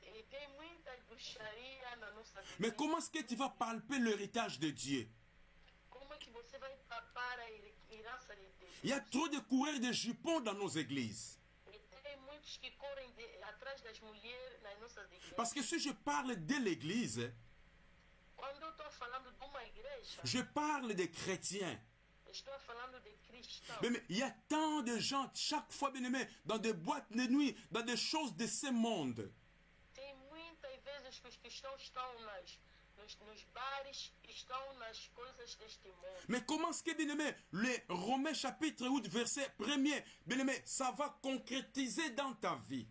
E tem muita bruxaria na nossa vida. Mais comment est-ce que tu vas palper l'héritage de Dieu? Como é que você vai papar a herança de Deus? Il y a trop de coureurs de jupons dans nos églises. E tem muitos que correm atrás das mulheres nas nossas igrejas. Parce que si je parle de l'église, Quando eu estou falando de uma igreja, je parle des chrétiens. estou falando de cristãos. Mais il y a tant de gens, chaque fois, bien-aimé, dans des boîtes de nuit, dans des choses de ce monde. Tem muitas vezes que os cristãos estão nos nos bares, estão nas coisas deste mundo. Mais comment est-ce que, bien-aimé, les Romains chapitre 8, verset 1er, bien-aimé, ça va concrétiser dans ta vie?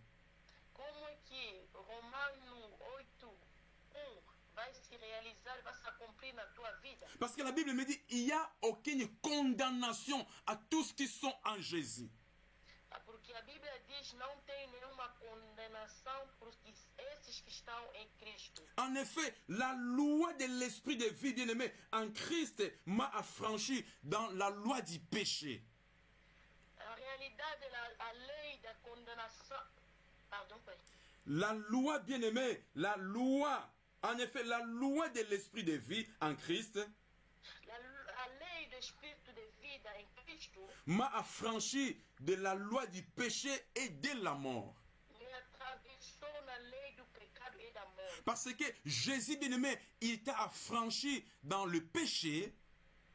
Como é que Romano 8, 1 vai se realizar, vai se accomplir na tua vida? Parce que la Bible me dit, il n'y a aucune condamnation à tous qui sont en Jésus. Porque a Bíblia diz não tem nenhuma condenação para esses que estão em Cristo. En effet, la loi de l'esprit de vie, bien-aimé, en Christ m'a affranchi dans la loi du péché. A realidade, a lei da condenação... Pardon, pai. La loi, bien-aimé, la loi, en effet, la loi de l'esprit de vie en Christ A lei do Espírito de vida em Cristo m'a affranchi de la loi du péché et de la mort. me atravessou na lei do pecado e da morte. Parce que Jésus, bien-aimé, il t'a affranchi dans le péché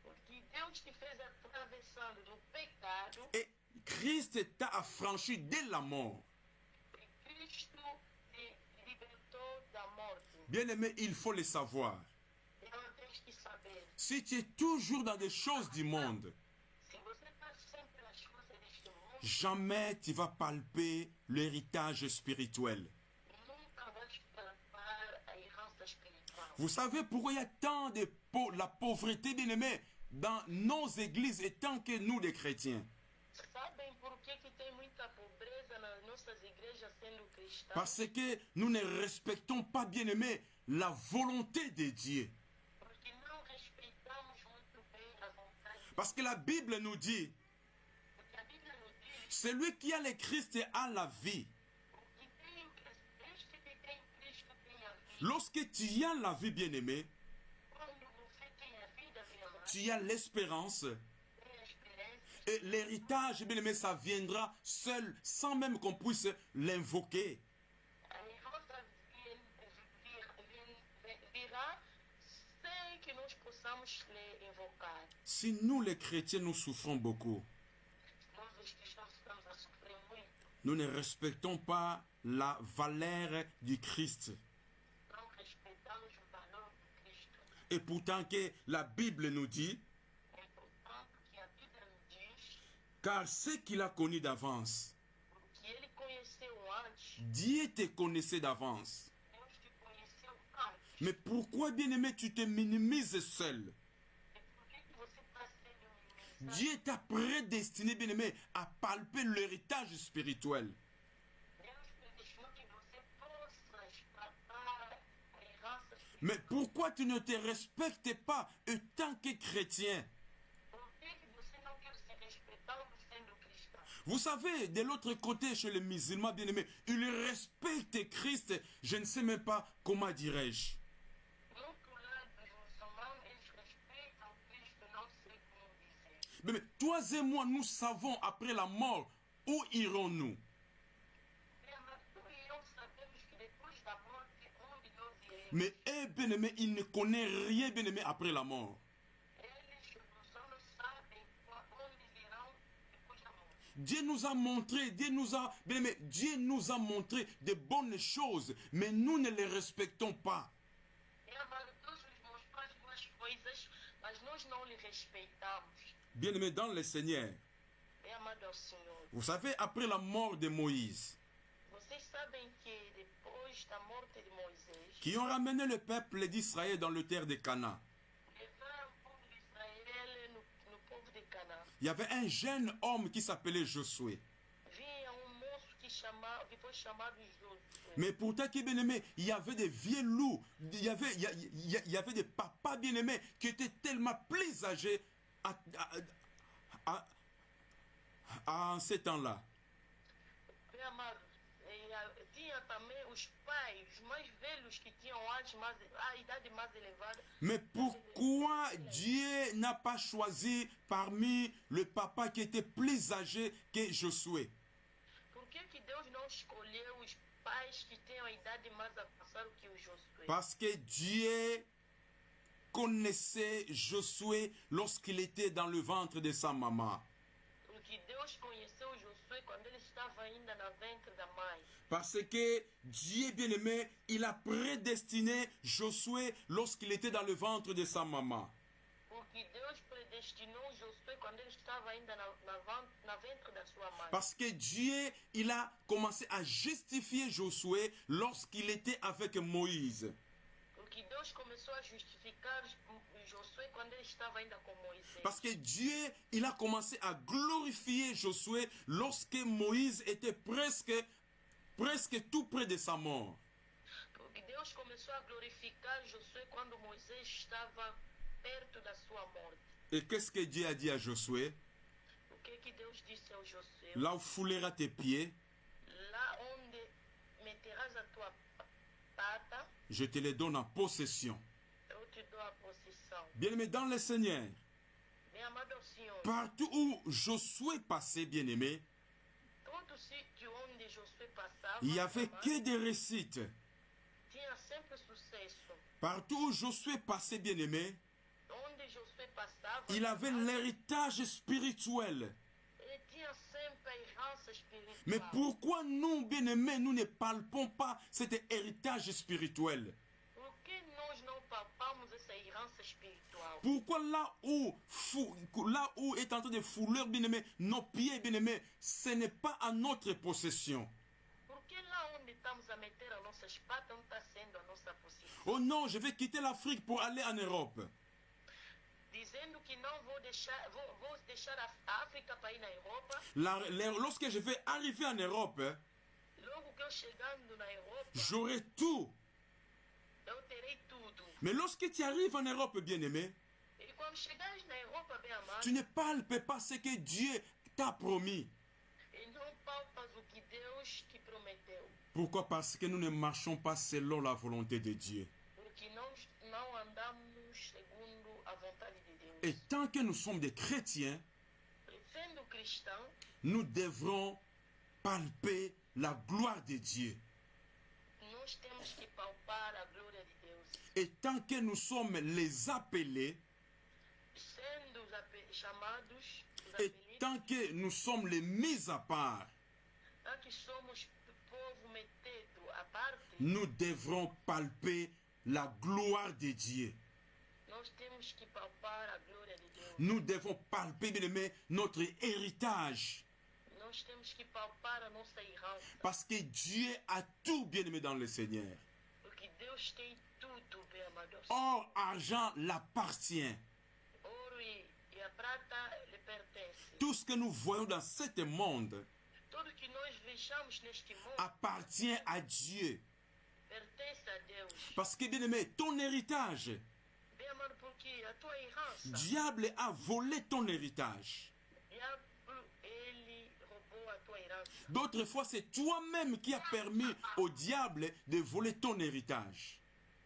Porque Deus te fez atravessando do pecado et Christ t'a affranchi de la mort. e Cristo te libertou da morte. Bien-aimé, il faut le savoir. Então tens que saber. Si tu es toujours dans des choses du monde, Se você está sempre nas coisas deste mundo, jamais tu vas palper l'héritage spirituel. nunca vais palpar a herança espiritual. Vous savez pourquoi il y a tant de la pauvreté, bien-aimé, dans nos églises et tant que nous, les chrétiens? Sabem por que tem muita pobreza nas nossas igrejas sendo cristãs? Parce que nous ne respectons pas, bien-aimé, la volonté de Dieu. Porque não respeitamos muito bem a vontade. Parce que la Bible nous dit, Porque a Bíblia nos diz celui qui a le Christ a la vie. que este que tem Cristo tem a vida. Lorsque tu as la vie, bien-aimé, Quando você tem a vida, minha mãe, tu as l'espérance tem a experiência, et l'héritage, bien-aimé, ça viendra seul, sans même qu'on puisse l'invoquer. a herança virá sem que nós possamos lhe invocar. Si nous, les chrétiens, nous souffrons beaucoup, Nós, os cristãos, estamos a sofrer muito. nous ne respectons pas la valeur du Christ. Não respeitamos o valor de Cristo. Et pourtant que la Bible nous dit, É importante que a Bíblia nos diz car ce qu'il a connu d'avance, que ele conheceu antes, Dieu te connaissait d'avance. Deus te conheceu antes. Mais pourquoi, bien-aimé, tu te minimises seul? E por que você está sendo minimizado? Dieu t'a prédestiné, bien-aimé, à palper l'héritage spirituel. Deus predestinou que você possa palpar a herança espiritual. Mais pourquoi tu ne te respectes pas en tant que chrétien? Por que você não quer se respeitar sendo cristão? Vous savez, de l'autre côté, chez les musulmans, bien-aimés, ils respectent Christ, je ne sais même pas comment dirais-je. Do outro lado, os muçulmanos, eles respeitam Cristo, não sei como dizer. Mais toi et moi, nous savons après la mort, où irons-nous? Mas tu e eu sabemos que depois da morte, onde nós iremos? Mais eux, bien-aimés, ils ne connaissent rien, bien-aimés, après la mort. Eles, os muçulmanos, sabem onde virão depois da morte. Dieu nous a montré, bien-aimés, Dieu nous a montré de bonnes choses, mais nous ne les respectons pas. É amado, Deus nos mostrou as boas coisas, mas nós não lhe respeitamos. Bien-aimés dans le Seigneur, É amado ao Senhor. vous savez, après la mort de Moïse, Vocês sabem que depois da morte de Moisés, qui ont ramené le peuple d'Israël dans le terre de Canaan, levaram o povo de Israel no povo de Canaã. il y avait un jeune homme qui s'appelait Josué. Vinha moço que foi chamado Josué. Mais pourtant, qui bien-aimé, il y avait des vieux loups, il y avait des papas bien-aimés qui étaient tellement plus âgés à ce temps-là. Bem amado, tinha também os pais, os mais velhos que tinham a idade mais elevada. Mais pourquoi Dieu n'a pas choisi parmi le papa qui était plus âgé que Josué? Por que Deus não escolheu os pais que tenham a idade mais avançada que o Josué? Parce que Dieu connaissait Josué lorsqu'il était dans le ventre de sa maman. Porque Deus conheceu Josué quando ele estava ainda no ventre da mãe. Parce que Dieu bien-aimé, il a prédestiné Josué lorsqu'il était dans le ventre de sa maman. Porque Deus predestinou Josué quando ele estava ainda na ventre da sua mãe. Parce que Dieu, il a commencé à justifier Josué lorsqu'il était avec Moïse. Porque Deus começou a justificar Josué quando ele estava ainda com Moisés. Parce que Dieu, il a commencé à glorifier Josué lorsque Moïse était presque tout près de sa mort. Porque Deus começou a glorificar Josué quando Moisés estava perto da sua morte. Et qu'est-ce que Dieu a dit à Josué? O que Deus disse ao Josué? Là où fouleras tes pieds, Lá onde meterás a tua pata, je te les donne en possession. eu te dou a posição. Bien-aimé dans le Seigneur, Bem amado ao Senhor, partout où Josué passait, bien-aimé, todo sítio onde Josué passava, il n'y avait amado, que des réussites. tinha sempre sucesso. Partout où Josué passait, bien-aimé, Onde Josué passava, il avait amado, l'héritage spirituel. ele tinha sempre a herança espiritual. Mais pourquoi nous, bien-aimés, nous ne palpons pas cet héritage spirituel? Por que nós não palpamos essa herança espiritual? Pourquoi là où est en train de fouler, bien-aimé, nos pieds, bien-aimés, ce n'est pas à notre possession? Porque lá onde estamos a meter as nossas patas não está sendo a nossa posição. Oh non, je vais quitter l'Afrique pour aller en Europe. Dizendo que não vou deixar a África para ir na Europa. Lorsque je vais arriver en Europe, Logo que eu chegando na Europa, j'aurai tout. eu terei tudo. Mais lorsque tu arrives en Europe, bien-aimé, E quando chegares na Europa, bem amado, tu ne palpes pas ce que Dieu t'a promis. e não palpas o que Deus te prometeu. Pourquoi? Parce que nous ne marchons pas selon la volonté de Dieu. Porque não andamos segundo a vontade de Deus. Et tant que nous sommes des chrétiens, E sendo cristão, nous devrons palper la gloire de Dieu. nós temos que palpar a glória de Deus. Et tant que nous sommes les appelés, Sendo chamados, os et apelidos, tant que nous sommes les mis à part, tant que somos povo metido à parte, nous devrons palper la gloire de Dieu. nós temos que palpar a glória de Deus. Nous devons palper, bien aimé, notre héritage. Nós temos que palpar a nossa herança. Parce que Dieu a tout, bien aimé, dans le Seigneur. Porque Deus tem tudo, bem amado. Or, argent l'appartient. Ouro e a prata lhe pertence. Tout ce que nous voyons dans ce monde Tudo que nós vejamos neste mundo appartient à Dieu. pertence a Deus. Parce que, bien aimé, ton héritage, Bem amado, porque a tua herança, diable a volé ton héritage. diabo, ele roubou a tua herança. D'autres fois, c'est toi-même qui as permis au diable de voler ton héritage.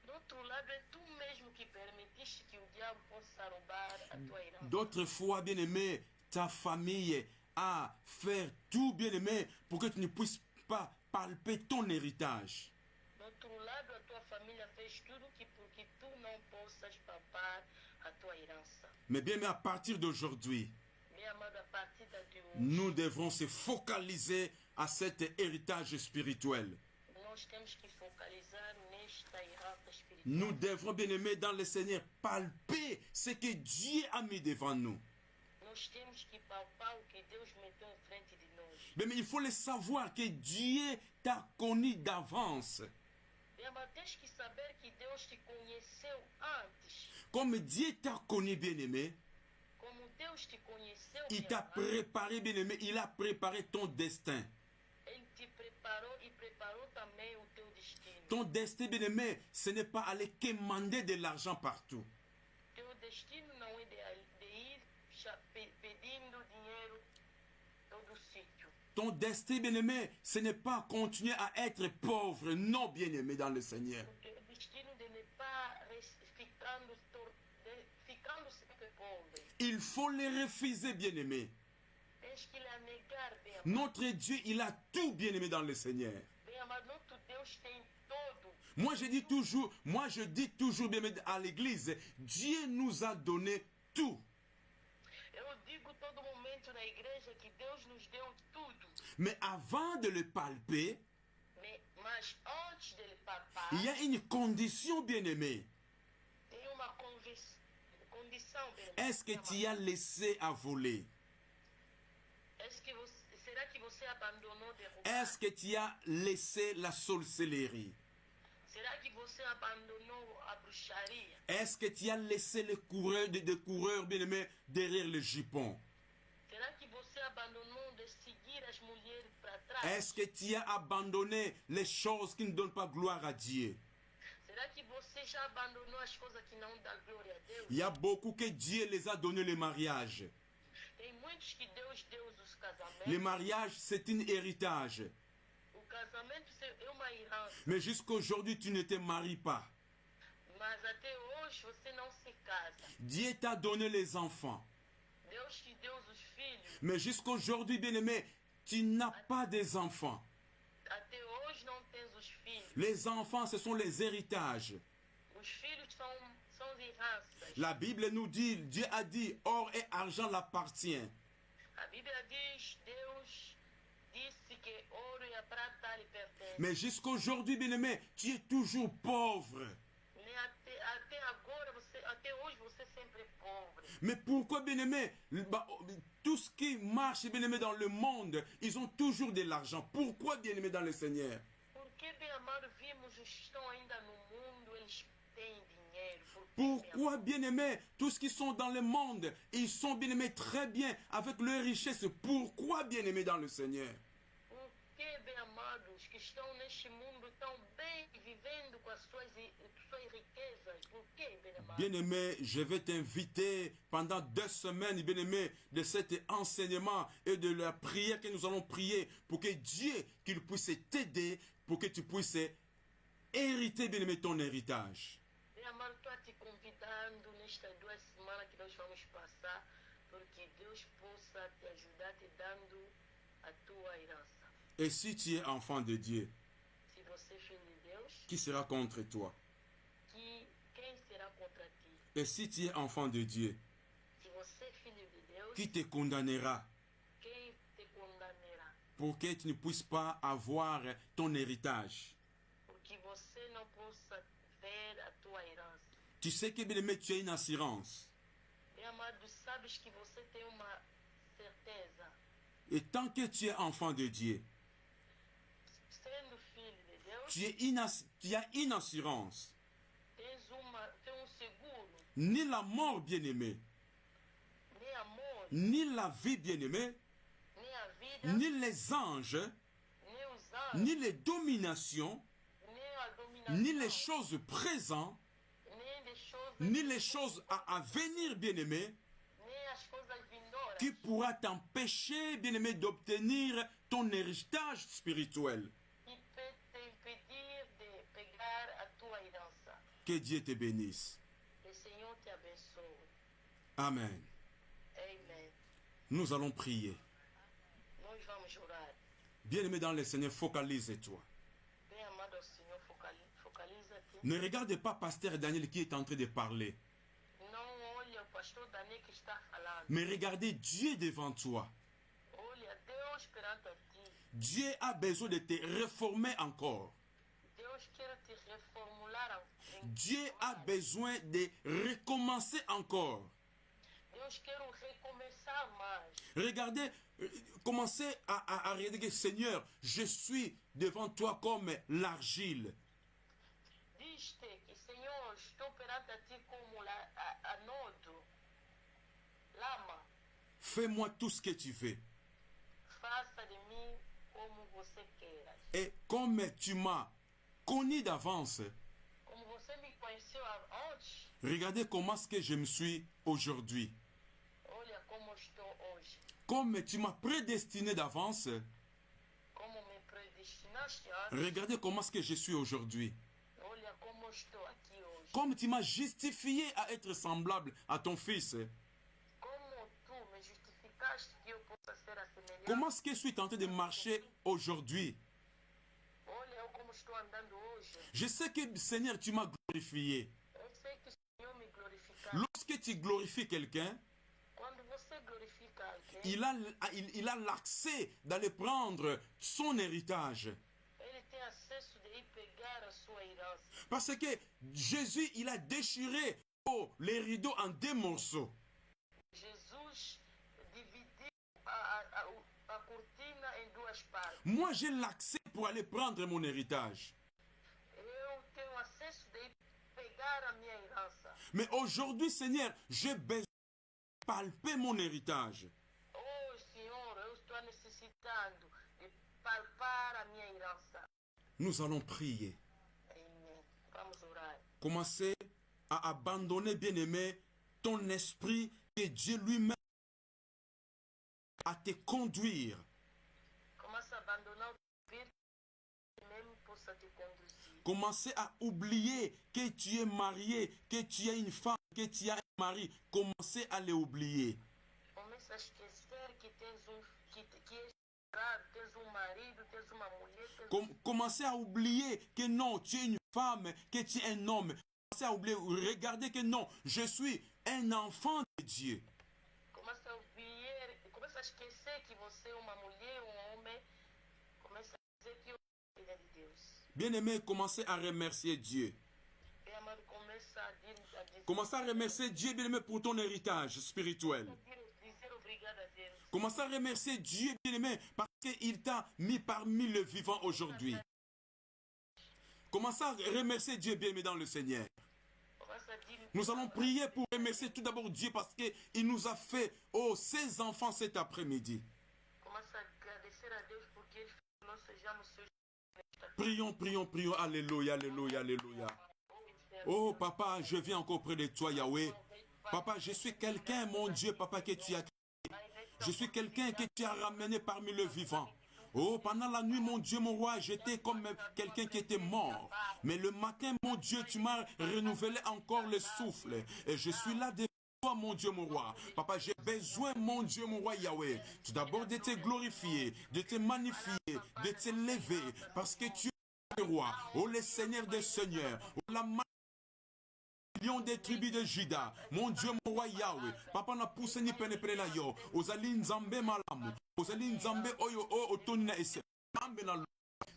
Do outro lado, é tu mesmo que permitiste que o diabo possa roubar a tua herança. D'autres fois, bien aimé, ta famille a fait tout, bien aimé, pour que tu ne puisses pas palper ton héritage. Do outro lado, a tua família fez tudo porque tu não possas palpar a tua herança. Mais bien aimé, à partir d'aujourd'hui, Bem amado, a partir de hoje, nous devrons se focaliser à cet héritage spirituel. nós temos que focalizar nesta herança espiritual. Nous devrons, bien aimé, dans le Seigneur, palper ce que Dieu a mis devant nous. Nós temos que palpar o que Deus meteu em frente de nós. Mais il faut le savoir que Dieu t'a connu d'avance. Bem amado, tens que saber que Deus te conheceu antes. Comme Dieu t'a connu, bien aimé, Como Deus te conheceu, il bem t'a amado, préparé, bien aimé, il a préparé ton destin. Ele te preparou e preparou também o teu destino. Ton destin, bien aimé, ce n'est pas aller quémander de l'argent partout. Teu destino não é de ir pedindo dinheiro todo sítio. Ton destin, bien aimé, ce n'est pas continuer à être pauvre, non, bien aimé, dans le Seigneur. O teu destino de ne pas ficando sempre pobre. Il faut les refuser, bien aimé. Tens que lhe negar, bem amado. Notre Dieu, il a tout, bien aimé, dans le Seigneur. Bem amado, nosso Deus tem todo. Moi je dis toujours, bien aimé, à l'église, Dieu nous a donné tout. Eu digo todo momento na igreja que Deus nos deu tudo. Mais avant de le palper, Mas antes dele papar, il y a une condition, bien-aimé. tem uma condição, bem, Est-ce que tu as laissé à voler? Será que você abandonou derrubar? Est-ce que tu as laissé la sorcellerie? Será que você abandonou a bruxaria? Est-ce que tu as laissé les coureurs bien-aimés derrière le jupon? Será que você abandonou de seguir as mulheres para trás? Est-ce que tu as abandonné les choses qui ne donnent pas gloire à Dieu? Será que você já abandonou as coisas que não dão glória a Deus? Il y a beaucoup que Dieu les a donné le mariage. Tem muitos que Deus deu os casamentos. Le mariage, c'est un héritage. O casamento é uma herança. Mais jusqu'aujourd'hui, tu ne te maries pas. Mas até hoje você não se casa. Dieu t'a donné les enfants. Deus te deu os filhos. Mais jusqu'aujourd'hui, bien-aimé, tu n'as pas des enfants. Até hoje não tens os filhos. Les enfants, ce sont les héritages. Os filhos são as heranças. La Bible nous dit, Dieu a dit, or et argent l'appartient. A Bíblia diz, Deus disse que ouro e a prata lhe pertencem. Mais jusqu'aujourd'hui, bien-aimé, tu es toujours pauvre. Até agora, até hoje você sempre é pobre. Mais pourquoi, bien-aimé, tout ce qui marche, bien-aimé, dans le monde, ils ont toujours de l'argent. Pourquoi, bien-aimé, dans le Seigneur? Porque, bem amado, vimos os que estão ainda no mundo, eles têm dinheiro. Pourquoi, bien-aimés, tous ceux qui sont dans le monde, ils sont, bien-aimés, très bien avec leur richesse. Pourquoi, bien-aimés, dans le Seigneur? Porque, bem amados, os que estão neste mundo estão bem vivendo com as suas riquezas. Por quê, bem amados? Bien-aimé, je vais t'inviter pendant 2 semaines, bien-aimé, de cet enseignement et de la prière que nous allons prier pour que Dieu, qu'il puisse t'aider, pour que tu puisses hériter, bien-aimé, ton héritage. Bem amado, estou te convidando nestas 2 semanas que nós vamos passar, porque Deus possa te ajudar, te dando a tua herança. Et si tu es enfant de Dieu, Se você é filho de Deus, qui sera contre toi? quem será contra ti? Et si tu es enfant de Dieu, Se você é filho de Deus, qui te condamnera quem te condenará? pour que tu ne puisses pas avoir ton héritage? Porque você não possa ver a tua herança. Tu sais que, bien-aimé, tu as une assurance. Bem amado, sabes que você tem uma certeza. Et tant que tu es enfant de Dieu, Sendo filho de Deus, tu as une assurance. tem seguro, Ni la mort, bien-aimé, nem amor, ni la vie, bien-aimé, nem a vida, ni les anges, nem os anjos, ni les dominations, nem a dominação, ni les choses présentes, ni les choses à venir, bien-aimé, nem as coisas vindouras qui pourra t'empêcher, bien-aimé, d'obtenir ton héritage spirituel. que peut te impedir de pegar a tua herança. Que Dieu te bénisse. O Senhor te abençoe. Amen. Amém. Nous allons prier. Nós vamos orar. Bien-aimé dans le Seigneur, focalise-toi. Bem amado ao Senhor, focaliza-te. Ne regarde pas Pasteur Daniel qui est en train de parler, Não olha o pastor Daniel que está falando. mais regardez Dieu devant toi. Olha Deus perante a ti. Dieu a besoin de te réformer encore. Deus quer te reformular. Dieu a besoin de recommencer encore. Deus quer recomeçar mais. Regardez, commencez à regarder, Seigneur, je suis devant toi comme l'argile. Diz-te que, Senhor, estou perante a ti como anodo, lama. Fais-moi tout ce que tu veux. Faça de mim como você queira. Et comme tu m'as connu d'avance, Como você me conheceu antes, regardez comment est-ce que je me suis aujourd'hui. olha como estou hoje. Comme tu m'as prédestiné d'avance, Como me predestinaste antes, regardez comment est-ce que je suis aujourd'hui. olha como estou aqui hoje. Comme tu m'as justifié à être semblable à ton fils, Como tu me justificaste que eu possa ser assemelhado. comment est-ce que je suis tenté de marcher aujourd'hui? Olha eu como estou andando hoje. Je sais que, Seigneur, tu m'as glorifié. Eu sei que o Senhor me glorificar. Lorsque tu glorifies quelqu'un, Quando você glorificante. Il a l'accès d'aller prendre son héritage. Ele tem acesso de ir pegar a sua herança. Parce que Jésus, il a déchiré les rideaux en 2 morceaux. Jesus dividiu a cortina em 2 partes. Moi, j'ai l'accès pour aller prendre mon héritage. Eu tenho acesso de ir pegar a minha herança. Mais aujourd'hui, Seigneur, j'ai besoin de palper mon héritage. Oh, Senhor, eu estou necessitando de palpar a minha herança. Nous allons prier. Amém. Vamos orar. Commencez à abandonner, bien-aimé, ton esprit que Dieu lui-même à te conduire. Começa a abandonar o espírito que mesmo possa te conduzir. Commencez à oublier que tu es marié, que tu es une femme, que tu as un mari. Commencez à les oublier. Começa a esquecer que tens que és casado, tens marido, tens uma mulher. Commencez à oublier que non, tu es une femme, que tu es un homme. Commencez à oublier, regardez que non, je suis un enfant de Dieu. Começa a esquecer que você é uma mulher, homem. Começa a dizer que eu sou filha de Deus. Bien-aimé, commencez à remercier Dieu. Bem amado, começa a dizer. Commencez à remercier Dieu, bien-aimé, pour ton héritage spirituel. Dizer obrigado a Deus. Commencez à remercier Dieu, bien-aimé, parce qu'il t'a mis parmi les vivants aujourd'hui. Commencez à remercier Dieu, bien-aimé, dans le Seigneur. Nous allons prier pour remercier tout d'abord Dieu parce qu'il nous a fait, ses enfants cet après-midi. Prions, prions, prions. Alléluia, alléluia, alléluia. Oh, papa, je viens encore près de toi, Yahweh. Papa, je suis quelqu'un, mon Dieu, papa, que tu as créé. Je suis quelqu'un que tu as ramené parmi les vivants. Oh, pendant la nuit, mon Dieu, mon roi, j'étais comme quelqu'un qui était mort. Mais le matin, mon Dieu, tu m'as renouvelé encore le souffle. Et je suis là devant toi, mon Dieu, mon roi. Papa, j'ai besoin, mon Dieu, mon roi Yahweh, tout d'abord de te glorifier, de te magnifier, de te lever, parce que tu es le roi. Oh, le Seigneur des Seigneurs. Oh, la lion des tribus de Juda, mon Dieu, mon roi Yahweh. Papa na poussé ni penepre la yo. Ozali nzambe malamu. Ozali nzambe oyo o otonna ese. Mambe na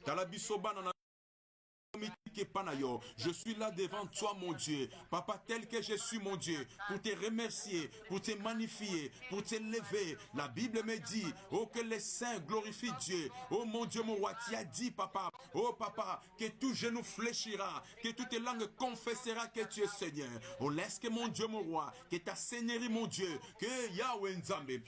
talabisoba na je suis là devant toi, mon Dieu. Papa, tel que je suis, mon Dieu, pour te remercier, pour te magnifier, pour te lever. La Bible me dit, oh, que les saints glorifient Dieu. Oh, mon Dieu, mon roi, tu as dit, papa, oh, papa, que tout genou fléchira, que toute langue confessera que tu es Seigneur. Oh, laisse que mon Dieu, mon roi, que ta seigneurie, mon Dieu, que Yahweh Nzambe,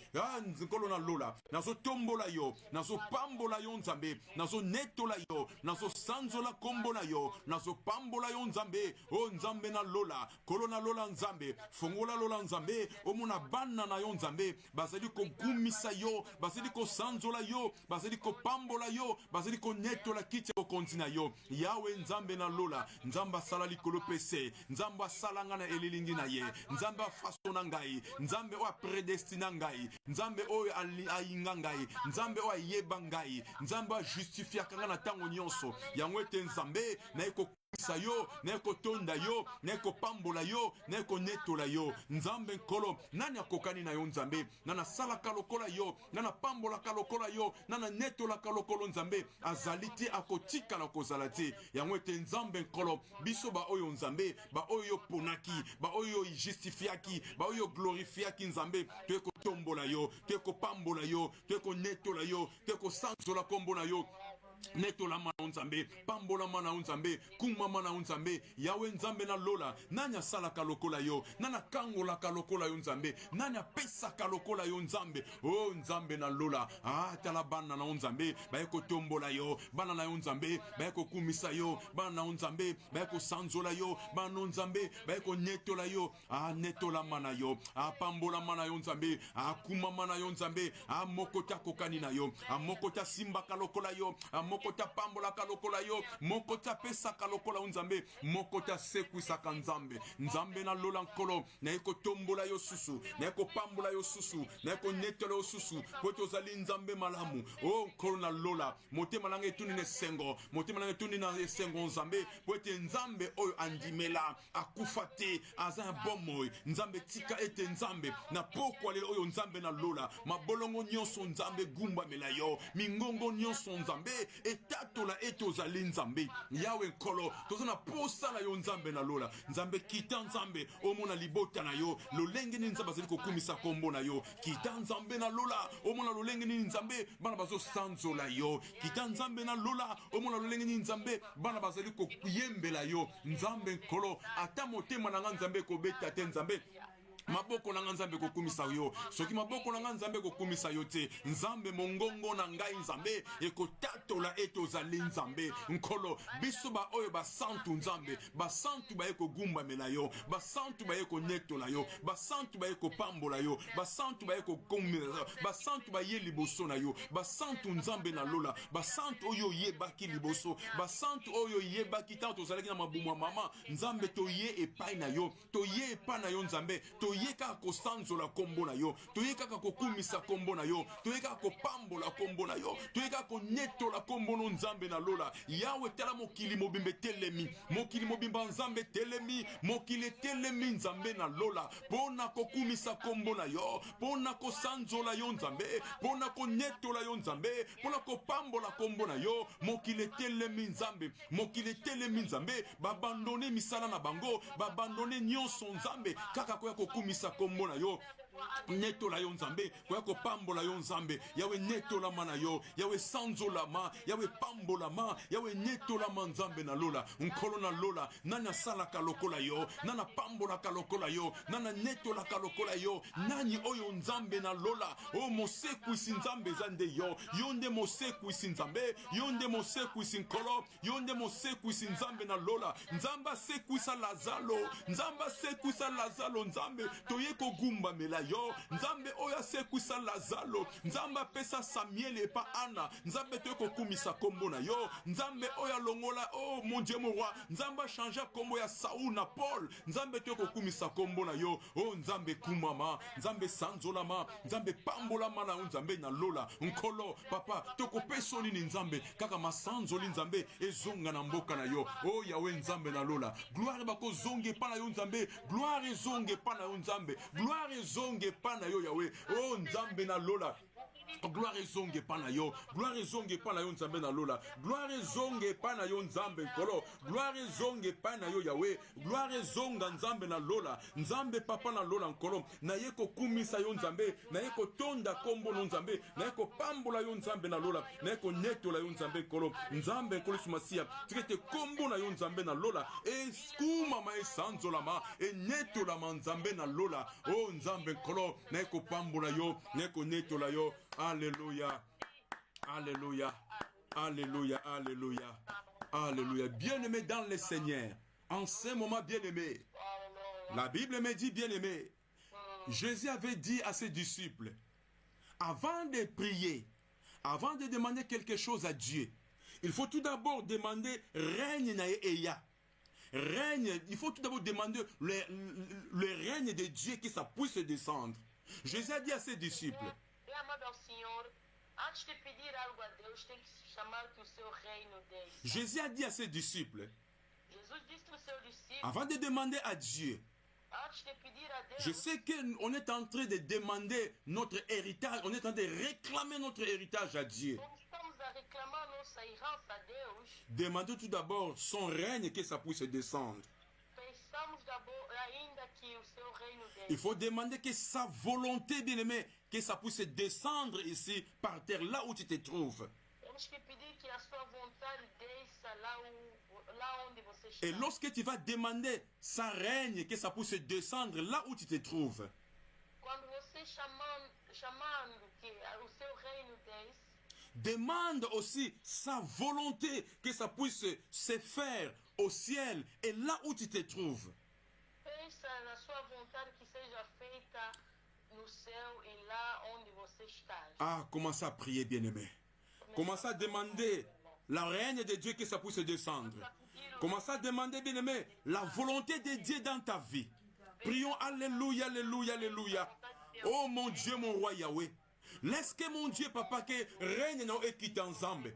Nkolona Lola, nazo tombola yo, nazo pambola yo Nzambe, nazo netola yo, nazo sanzola kombola yo, nazo pambola yo Nzambe, o Nzambe na Lola, kolona Lola Nzambe, fongola Lola Nzambe, o muna bana na yo Nzambe, bazali ko gumisa yo, bazali ko sanzola yo, bazali ko pambola yo, bazali ko netola kiti ko kontina yo, Yahweh Nzambe na Lola, Nzamba sala likolo pese, Nzamba sala nga na elilingi na ye, Nzamba faso na ngai, Nzambe o predestina ngai, Nzambe o ayinga ngai, Nzambe o ayeba ngai, Nzambe o justifia kanga na tango nyonso, yango ete Nzambe na eko sayo, na eko tonda yo, na eko pambola yo, na eko netola yo, Nzambe nkolo, nani akokani na yo Nzambe, nana sala kalokola yo, nana pambola kalokola yo, nana netola kalokolo Nzambe, azaliti akotika la kozalati, yango ete Nzambe nkolo, biso ba oyo Nzambe, ba oyo ponaki, ba oyo justifiaki, ba oyo glorifiaki Nzambe, tu eko tombola yo, tu eko pambola yo, tu eko netola yo, tu eko sanzola kombola yo, netola mana Nzambe, pambola mana Nzambe, kuma mana Nzambe, Yahweh Nzambe na Lola, nanya sala kalokola yo, nana kangola kalokola yo Nzambe, nanya pesa kalokola yo Nzambe, oh Nzambe na Lola, tala bana na Nzambe, bayeko tombola yo, bana na Nzambe, bayeko kumisa yo, bana na Nzambe, bayeko sanzola yo, bana Nzambe, bayeko netola yo, netola mana yo, pambola mana yo Nzambe, kuma mana yo Nzambe, mokota kokani na yo, mokota simba kalokola yo, moko ta pambola kalokola yo, moko ta pesa kalokola nzambe, moko ta sekwisa ka nzambe. Nzambe na lola nkolo, na eko tombola yo susu, na eko pambola yo susu, na eko netola yo susu, poto zali nzambe malamu. Oh nkolo na lola, motema nanga etuni ne sengo, motema nanga etuni na sengo nzambe, poete nzambe oyo andimela, akufate, aza bomoy, nzambe tika ete nzambe, na pokwa lelo oyo nzambe na lola, mabolongo nyonso nzambe gumba mela yo, mingongo nyonso nzambe, etatola eto zali nzambe, yawe nkolo, tozana posa na yo nzambe na lola, nzambe kita nzambe, omona libota na yo, lolenge ni nzambe azali kokumisa kombo na yo, kita nzambe na lola, omona lolenge ni nzambe, bana bazo sanzola yo, kita nzambe na lola, omona lolenge ni nzambe, bana bazali koyembela yo, nzambe nkolo, ata motema na nga nzambe kobeta te nzambe, maboko na nzambe kokumisa yo, soki maboko na nzambe kokumisa yo te, nzambe mongongo na ngai nzambe ekotatola eto zali nzambe nkolo, biso ba oyo basantu nzambe, basantu ba eko gumba mela yo, basantu ba eko netola yo, basantu ba eko pambola yo, basantu ba eko komela yo, basantu ba ye liboso na yo, basantu nzambe na lola, basantu oyo yebaki liboso, basantu oyo yebaki tanto ozalaki na mabumu mama, nzambe toye epai na yo, toye epai na yo nzambe, toye kaka kosanzola kombo na yo, toye kaka kokumisa kombo na yo, toye kaka kopambola kombo na yo, toye kaka konetola kombo no nzambe na lola. Yawe tala mokili mobimbe telemi, mokili mobimba nzambe telemi, mokili telemi nzambe na lola, pona kokumisa kombo na yo, pona kosanzola yo nzambe, pona konetola yo nzambe, pona kopambola kombo na yo, mokili telemi nzambe, mokili telemi nzambe, babandone misala na bango, babandone nyonso nzambe, kaka koya kokumisa kombo na yo, netola yo nzambe, koya kopambola yo nzambe, yawe netola mana yo, yawe sanzola ma, yawe pambola ma, yawe netola ma nzambe na lola, nkolo na lola, nana sala kalokola yo, nana pambola kalokola yo, nana netola kalokola yo, nani oyo nzambe na lola, o moseku isi nzambe zande yo, yonde moseku isi nzambe, yonde moseku isi nkolo, yonde moseku isi nzambe na lola, nzamba seku isa lazalo, nzamba seku isa lazalo nzambe, toye kogumba mela yo, nzambe oya seku isa lazalo, nzamba pesa Samuel epa Ana, nzambe toye kokumisa kombo na yo, nzambe oya longola, oh mon Dieu mon roi, nzamba changea kombo ya Saul na Paul, nzambe toye kokumisa kombo na yo, oh nzambe kumama, nzambe sanzolama, nzambe pambolama na nzambe na lola, nkolo, papa, toko peso nini nzambe, kaka masanzoli nzambe, ezonga na mboka na yo, oh yawe nzambe na lola, gloire bako zonge pa na yo nzambe, gloire zonge pa na yo nzambe, gloire zonge pa na yo yawe, oh nzambe na lola, gloire zonge pa na yo, gloire zonge pa na yo nzambe na lola, gloire zonge pa na yo nzambe nkolo, gloire zonge pa na yo yawe, gloire zonga nzambe na lola, nzambe papa na lola nkolo, na ye kokumisa yo nzambe, na ye kotonda kombo no nzambe, na ye kopambola yo nzambe na lola, na ye konetola yo nzambe nkolo, nzambe nkolo sumasia, tikete kombo na yo nzambe na lola, eskuma ma esanzolama, enetolama nzambe na lola, oh nzambe nkolo, na ye kopambola yo, na ye konetola yo. Alléluia, alléluia, alléluia, alléluia, alléluia. Bien-aimé dans le Seigneur, en ce moment bien-aimé, la Bible me dit bien-aimé, Jésus avait dit à ses disciples, avant de prier, avant de demander quelque chose à Dieu, il faut tout d'abord demander règne na eya. Règne, il faut tout d'abord demander le règne de Dieu, que ça puisse descendre. Jésus a dit à ses disciples, Jésus a dit à ses disciples, avant de demander à Dieu, je sais qu'on est en train de demander notre héritage, on est en train de réclamer notre héritage à Dieu. Demandez tout d'abord son règne, que ça puisse descendre. Il faut demander que sa volonté, bien-aimé, que ça puisse descendre ici, par terre, là où tu te trouves. Et lorsque tu vas demander sa règne, que ça puisse descendre là où tu te trouves. Demande aussi sa volonté, que ça puisse se faire au ciel et là où tu te trouves. Ah, commence à prier, bien-aimé. Commence à demander la règne de Dieu, que ça puisse descendre. Commencez à demander, bien aimé, la volonté de Dieu dans ta vie. Prions, alléluia, alléluia, alléluia. Oh mon Dieu, mon roi Yahweh. Laisse que mon Dieu, papa, que règne no ekite ensemble.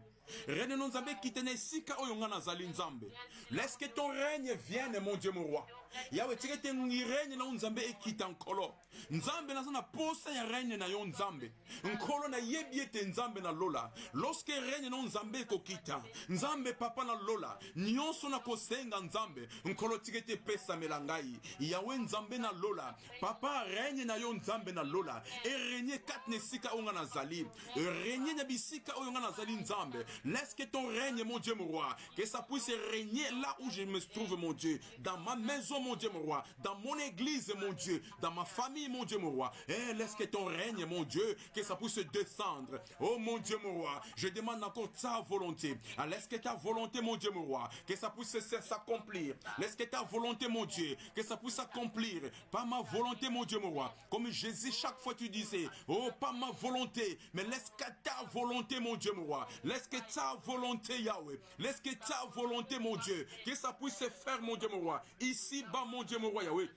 Règne no nzambe kite ne sika oyonga na zali nzambe. Laisse que ton règne vienne, mon Dieu, mon roi. Yahweh, tike te règne na nzambe ekite nkolo. Nzambe na sana posa ya règne na yo nzambe. Nkolo na yebiete nzambe na lola. Lorsque règne no nzambe kokita. Nzambe papa na lola. Nyonso na kosenga nzambe. Nkolo tike te pesa melangai. Yahweh nzambe na lola. Papa règne na yo nzambe na lola. Et règne kat ne sika onga na zali. Règne na bisika onga na zali nzambe. Laisse que ton règne, mon Dieu, mon roi, que ça puisse régner là où je me trouve, mon Dieu, dans ma maison, mon Dieu, mon roi, dans mon église, mon Dieu, dans ma famille, mon Dieu, mon roi. Et laisse que ton règne, mon Dieu, que ça puisse descendre. Oh, mon Dieu, mon roi, je demande encore ta volonté. Laisse que ta volonté, mon Dieu, mon roi, que ça puisse s'accomplir. Laisse que ta volonté, mon Dieu, que ça puisse s'accomplir. Pas ma volonté, mon Dieu, mon roi. Comme Jésus, chaque fois tu disais, oh, pas ma volonté, mais laisse que ta volonté, mon Dieu, mon roi. Laisse que ta volonté, Yahweh. Laisse que ta volonté, mon Dieu, que ça puisse se faire, mon Dieu, mon roi. Ici, bas, mon Dieu, mon roi, Yahweh.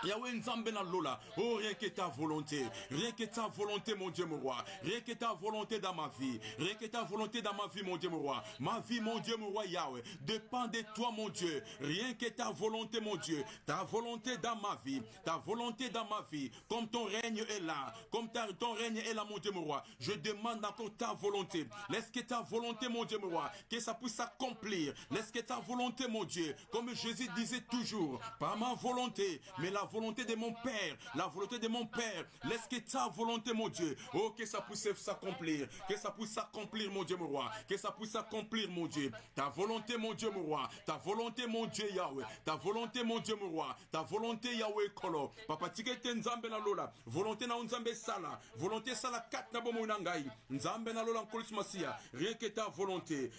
Yahweh Nzambe na lola. Oh, rien que ta volonté. Rien que ta volonté, mon Dieu, mon roi. Rien que ta volonté dans ma vie. Rien que ta volonté dans ma vie, mon Dieu, mon roi. Ma vie, mon Dieu, mon roi, Yahweh, dépend de toi, mon Dieu. Rien que ta volonté, mon Dieu. Ta volonté dans ma vie. Ta volonté dans ma vie. Comme ton règne est là. Comme ton règne est là, mon Dieu, mon roi. Je demande encore ta volonté. Laisse que ta volonté, mon Dieu, mon roi, que ça puisse s'accomplir. Laisse que ta volonté, mon Dieu, comme Jésus disait toujours, pas ma volonté, mais la volonté de mon Père, la volonté de mon Père. Laisse que ta volonté, mon Dieu, oh, que ça puisse s'accomplir, que ça puisse s'accomplir, mon Dieu, mon roi, que ça puisse s'accomplir, mon Dieu. Ta volonté, mon Dieu, mon roi, ta volonté, mon Dieu, Yahweh, ta volonté, mon Dieu, mon roi, ta volonté, Yahweh, Kolo. Papa, tike te nzambe na lola, volonté na nzambe sala, volonté sala kat na bomo nangai, nzambe na lola nkolis masia, rien que ta volonté,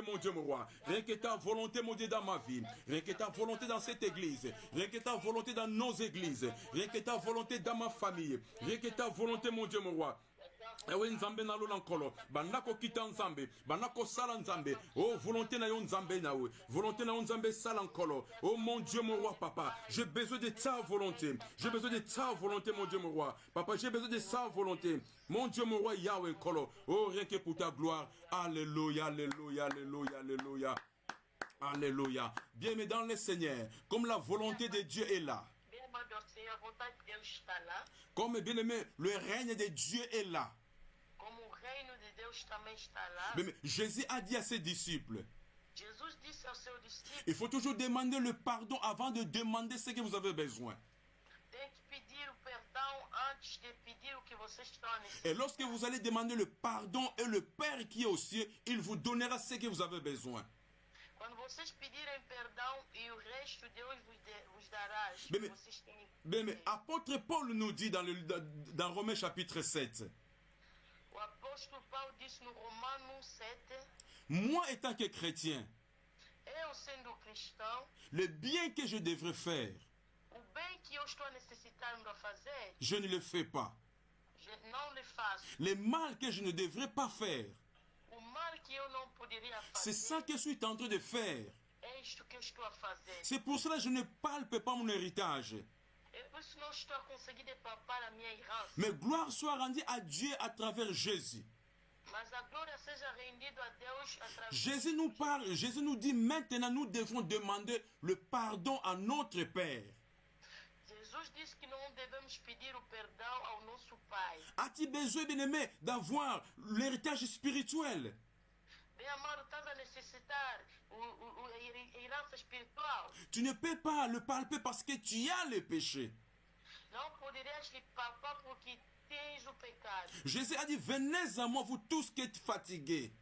mon Dieu, mon roi, rien que ta volonté, mon Dieu, dans ma vie, rien que ta volonté dans cette église, rien que ta volonté dans nos églises, rien que ta volonté dans ma famille, rien que ta volonté, mon Dieu, mon roi. Ewe nzambe na lola nkolo banako kita nzambe banako sala nzambe oh volonté na yo nzambe nawe volonté na yo nzambe sala nkolo oh mon Dieu mon roi papa j'ai besoin de ta volonté mon Dieu mon roi papa j'ai besoin de sa volonté mon Dieu mon roi Yahweh nkolo oh rien que pour ta gloire alléluia alléluia alléluia alléluia alléluia bien mais dans le Seigneur comme la volonté de Dieu est là. Comme bien aimé, le règne de Dieu est là. Mais Jésus a dit à ses disciples, il faut toujours demander le pardon avant de demander ce que vous avez besoin. Et lorsque vous allez demander le pardon et le Père qui est aux cieux, il vous donnera ce que vous avez besoin. Mais apôtre Paul nous dit dans Romains chapitre 7, moi étant que chrétien, le bien que je devrais faire, je ne le fais pas. Le mal que je ne devrais pas faire, c'est ça que je suis en train de faire. C'est pour cela que je ne palpe pas mon héritage. Mais gloire soit rendue à Dieu à travers Jésus. Jésus nous parle, Jésus nous dit maintenant nous devons demander le pardon à notre Père. As-tu besoin, bien-aimé, d'avoir l'héritage spirituel? Tu ne peux pas le palper parce que tu as le péché. Jésus a dit, venez à moi, vous tous qui êtes fatigués.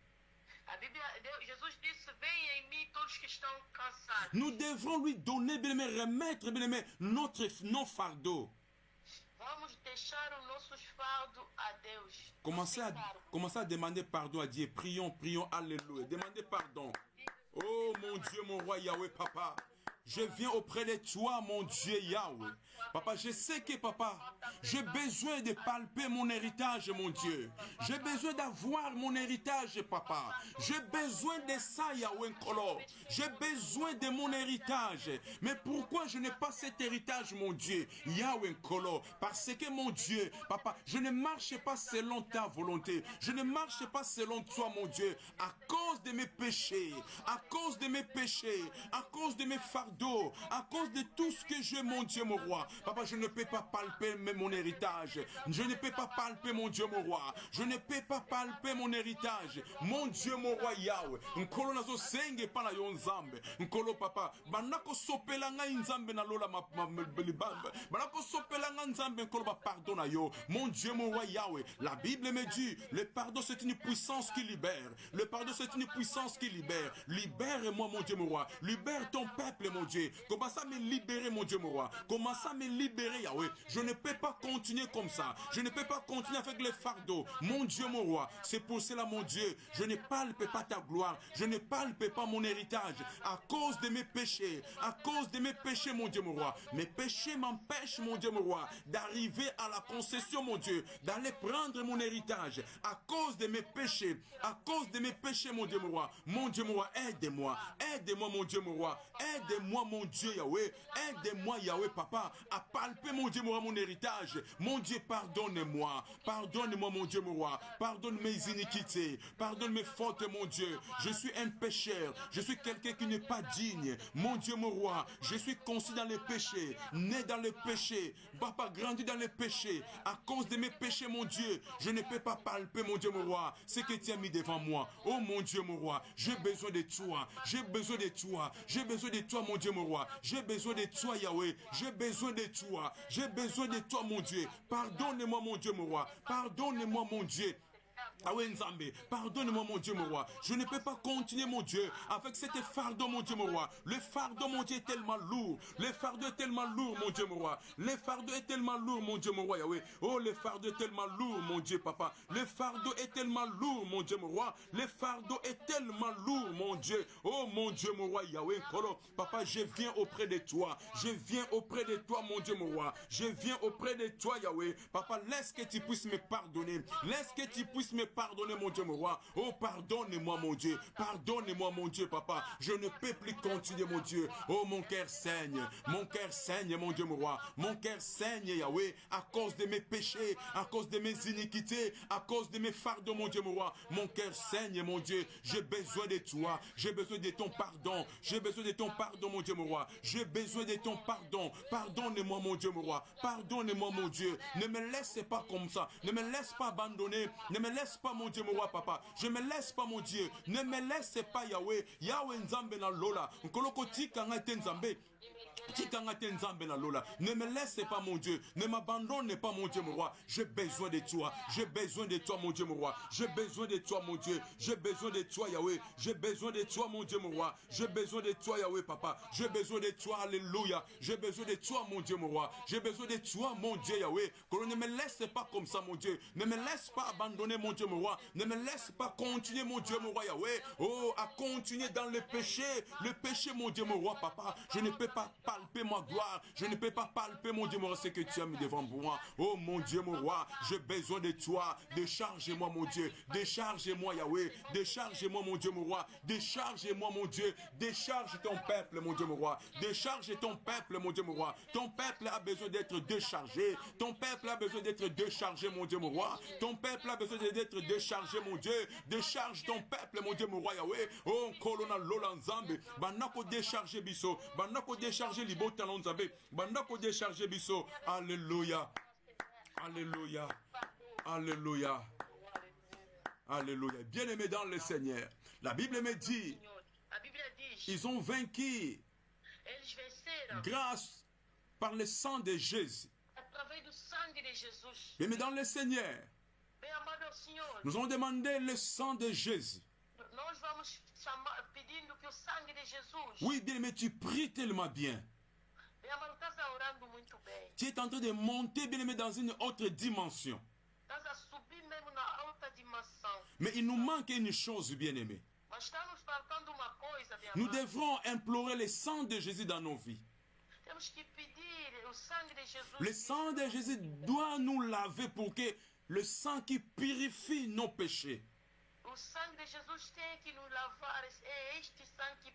Nous devrons lui donner, bien-aimé, remettre, bien-aimé, nos fardeaux. Commencez à demander pardon à Dieu. Prions, prions, alléluia. Demandez pardon. Oh mon Dieu, mon roi Yahweh, papa. je viens auprès de toi, mon Dieu Yahweh. Papa, je sais que, papa, j'ai besoin de palper mon héritage, mon Dieu. J'ai besoin d'avoir mon héritage, papa. J'ai besoin de ça, Yahweh Nkolo. J'ai besoin de mon héritage. Mais pourquoi je n'ai pas cet héritage, mon Dieu, Yahweh Nkolo? Parce que, mon Dieu, papa, je ne marche pas selon ta volonté. Je ne marche pas selon toi, mon Dieu, à cause de mes péchés, à cause de mes péchés, à cause de mes fardeaux, à cause de tout ce que j'ai, mon Dieu, mon roi. Papa, je ne peux pas palper mon héritage. Je ne peux pas palper, mon Dieu, mon roi. Je ne peux pas palper mon héritage. Mon Dieu, mon roi Yahweh. Nkolo nazo senge pana yo nzambe. Nkolo papa, banako sopela nga nzambe na lola libamba. Banako sopela nga nzambe nkolo ba pardonne yo. Mon Dieu, mon roi Yahweh. La Bible me dit, le pardon c'est une puissance qui libère. Le pardon c'est une puissance qui libère. Libère-moi, mon Dieu, mon roi. Libère ton peuple, mon Dieu. Commence à me libérer, mon Dieu, mon roi. Commence à me libérer, Yahweh. Je ne peux pas continuer comme ça. Je ne peux pas continuer avec les fardeaux. Mon Dieu, mon roi. C'est pour cela, mon Dieu, je ne palpe pas ta gloire. Je ne palpe pas mon héritage. À cause de mes péchés. À cause de mes péchés, mon Dieu, mon roi. Mes péchés m'empêchent, mon Dieu, mon roi, d'arriver à la concession, mon Dieu, d'aller prendre mon héritage. À cause de mes péchés. À cause de mes péchés, mon Dieu, mon roi. Mon Dieu, mon roi, aide-moi. Aide-moi, mon Dieu, mon roi. Aide-moi, mon Dieu, Yahweh. Aide-moi, Yahweh, papa, à palper, mon Dieu, mon roi, mon héritage. Mon Dieu, pardonne-moi. Pardonne-moi, mon Dieu, mon roi. Pardonne mes iniquités. Pardonne mes fautes, mon Dieu. Je suis un pécheur. Je suis quelqu'un qui n'est pas digne. Mon Dieu, mon roi, je suis conçu dans les péchés, né dans les péchés. Papa, grandi dans les péchés. À cause de mes péchés, mon Dieu, je ne peux pas palper, mon Dieu, mon roi, ce que tu as mis devant moi. Oh, mon Dieu, mon roi, j'ai besoin de toi. J'ai besoin de toi. J'ai besoin de toi, mon Dieu, mon roi. J'ai besoin de toi, Yahweh. J'ai besoin de toi. J'ai besoin de toi, mon Dieu. Pardonne-moi, mon Dieu, mon roi. Pardonne-moi, mon Dieu. Ah oui, Nzambe, pardonne-moi, mon Dieu, mon roi. Je ne peux pas continuer, mon Dieu, avec cet fardeau, mon Dieu, mon roi. Le fardeau, mon Dieu, est tellement lourd. Le fardeau est tellement lourd, mon Dieu, mon roi. Le fardeau est tellement lourd, mon Dieu, mon roi, Yahweh. Oh, le fardeau est tellement lourd, mon Dieu, papa. Le fardeau est tellement lourd, mon Dieu, mon roi. Le fardeau est tellement lourd, mon Dieu. Oh, mon Dieu, mon roi, Yahweh. Papa, je viens auprès de toi. Je viens auprès de toi, mon Dieu, mon roi. Je viens auprès de toi, Yahweh. Papa, laisse que tu puisses me pardonner. Laisse que tu puisses me pardonner, mon Dieu, mon roi. Oh, pardonne-moi, mon Dieu. Pardonne-moi, mon Dieu, papa. Je ne peux plus continuer, mon Dieu. Oh, mon cœur saigne. Mon cœur saigne, mon Dieu, mon roi. Mon cœur saigne, Yahweh, à cause de mes péchés, à cause de mes iniquités, à cause de mes fardeaux, mon Dieu, mon roi. Mon cœur saigne, mon Dieu. J'ai besoin de toi. J'ai besoin de ton pardon. J'ai besoin de ton pardon, mon Dieu, mon roi. J'ai besoin de ton pardon. Pardonne-moi, mon Dieu, mon roi. Pardonne-moi, mon Dieu. Ne me laisse pas comme ça. Ne me laisse pas abandonner. Ne me laisse pas, mon Dieu, mon roi, papa. Je me laisse pas, mon Dieu. Ne me laisse pas, Yahweh. Yahweh Nzambe na lola. Nkoloko tika ngate Nzambe. Ne me laisse pas, mon Dieu. Ne m'abandonne pas, mon Dieu, mon roi. J'ai besoin de toi. J'ai besoin de toi, mon Dieu, mon roi. J'ai besoin de toi, mon Dieu. J'ai besoin de toi, Yahweh. J'ai besoin de toi, mon Dieu, mon roi. J'ai besoin de toi, Yahweh, papa. J'ai besoin de toi, alléluia. J'ai besoin de toi, mon Dieu, mon roi. J'ai besoin de toi, mon Dieu, Yahweh. Que ne me laisse pas comme ça, mon Dieu. Ne me laisse pas abandonner, mon Dieu, mon roi. Ne me laisse pas continuer, mon Dieu, mon roi, Yahweh. Oh, à continuer dans le péché. Le péché, mon Dieu, mon roi, papa. Je ne peux pas palper ma gloire. Je ne peux pas palper, mon Dieu, mon roi, ce que tu as mis devant moi. Oh, mon Dieu, mon roi, j'ai besoin de toi. Décharge-moi, mon Dieu. Décharge-moi, Yahweh. Décharge-moi, mon Dieu, mon roi. Décharge-moi, mon Dieu. Décharge ton peuple, mon Dieu, mon roi. Décharge ton peuple, mon Dieu, mon roi. Ton peuple a besoin d'être déchargé. Ton peuple a besoin d'être déchargé, mon Dieu, mon roi. Ton peuple a besoin d'être déchargé, mon Dieu. Décharge ton peuple, mon Dieu, mon roi, Yahweh. Oh, Kolona Lola Nzambe. Banako décharger biso. Banako décharger libota Nzambe. Banako décharger biso. Alléluia. Alléluia. Alléluia. Alléluia. Bien-aimé dans le Seigneur. La Bible me dit, ils ont vaincu grâce par le sang de Jésus. Bien-aimé dans le Seigneur. Nous avons demandé le sang de Jésus. Oui, bien, mais tu pries tellement bien. Tu es en train de monter, bien aimé, dans une autre dimension. Mais il nous manque une chose, bien aimé. Mas está nos faltando uma coisa, meu Nous amado. devrons implorer le sang de Jésus dans nos vies. Temos que pedir o sangue de Jesus. Le sang de Jésus doit nous laver pour que le sang qui purifie nos péchés. O sangue de Jesus tem que nos lavar. É este sangue que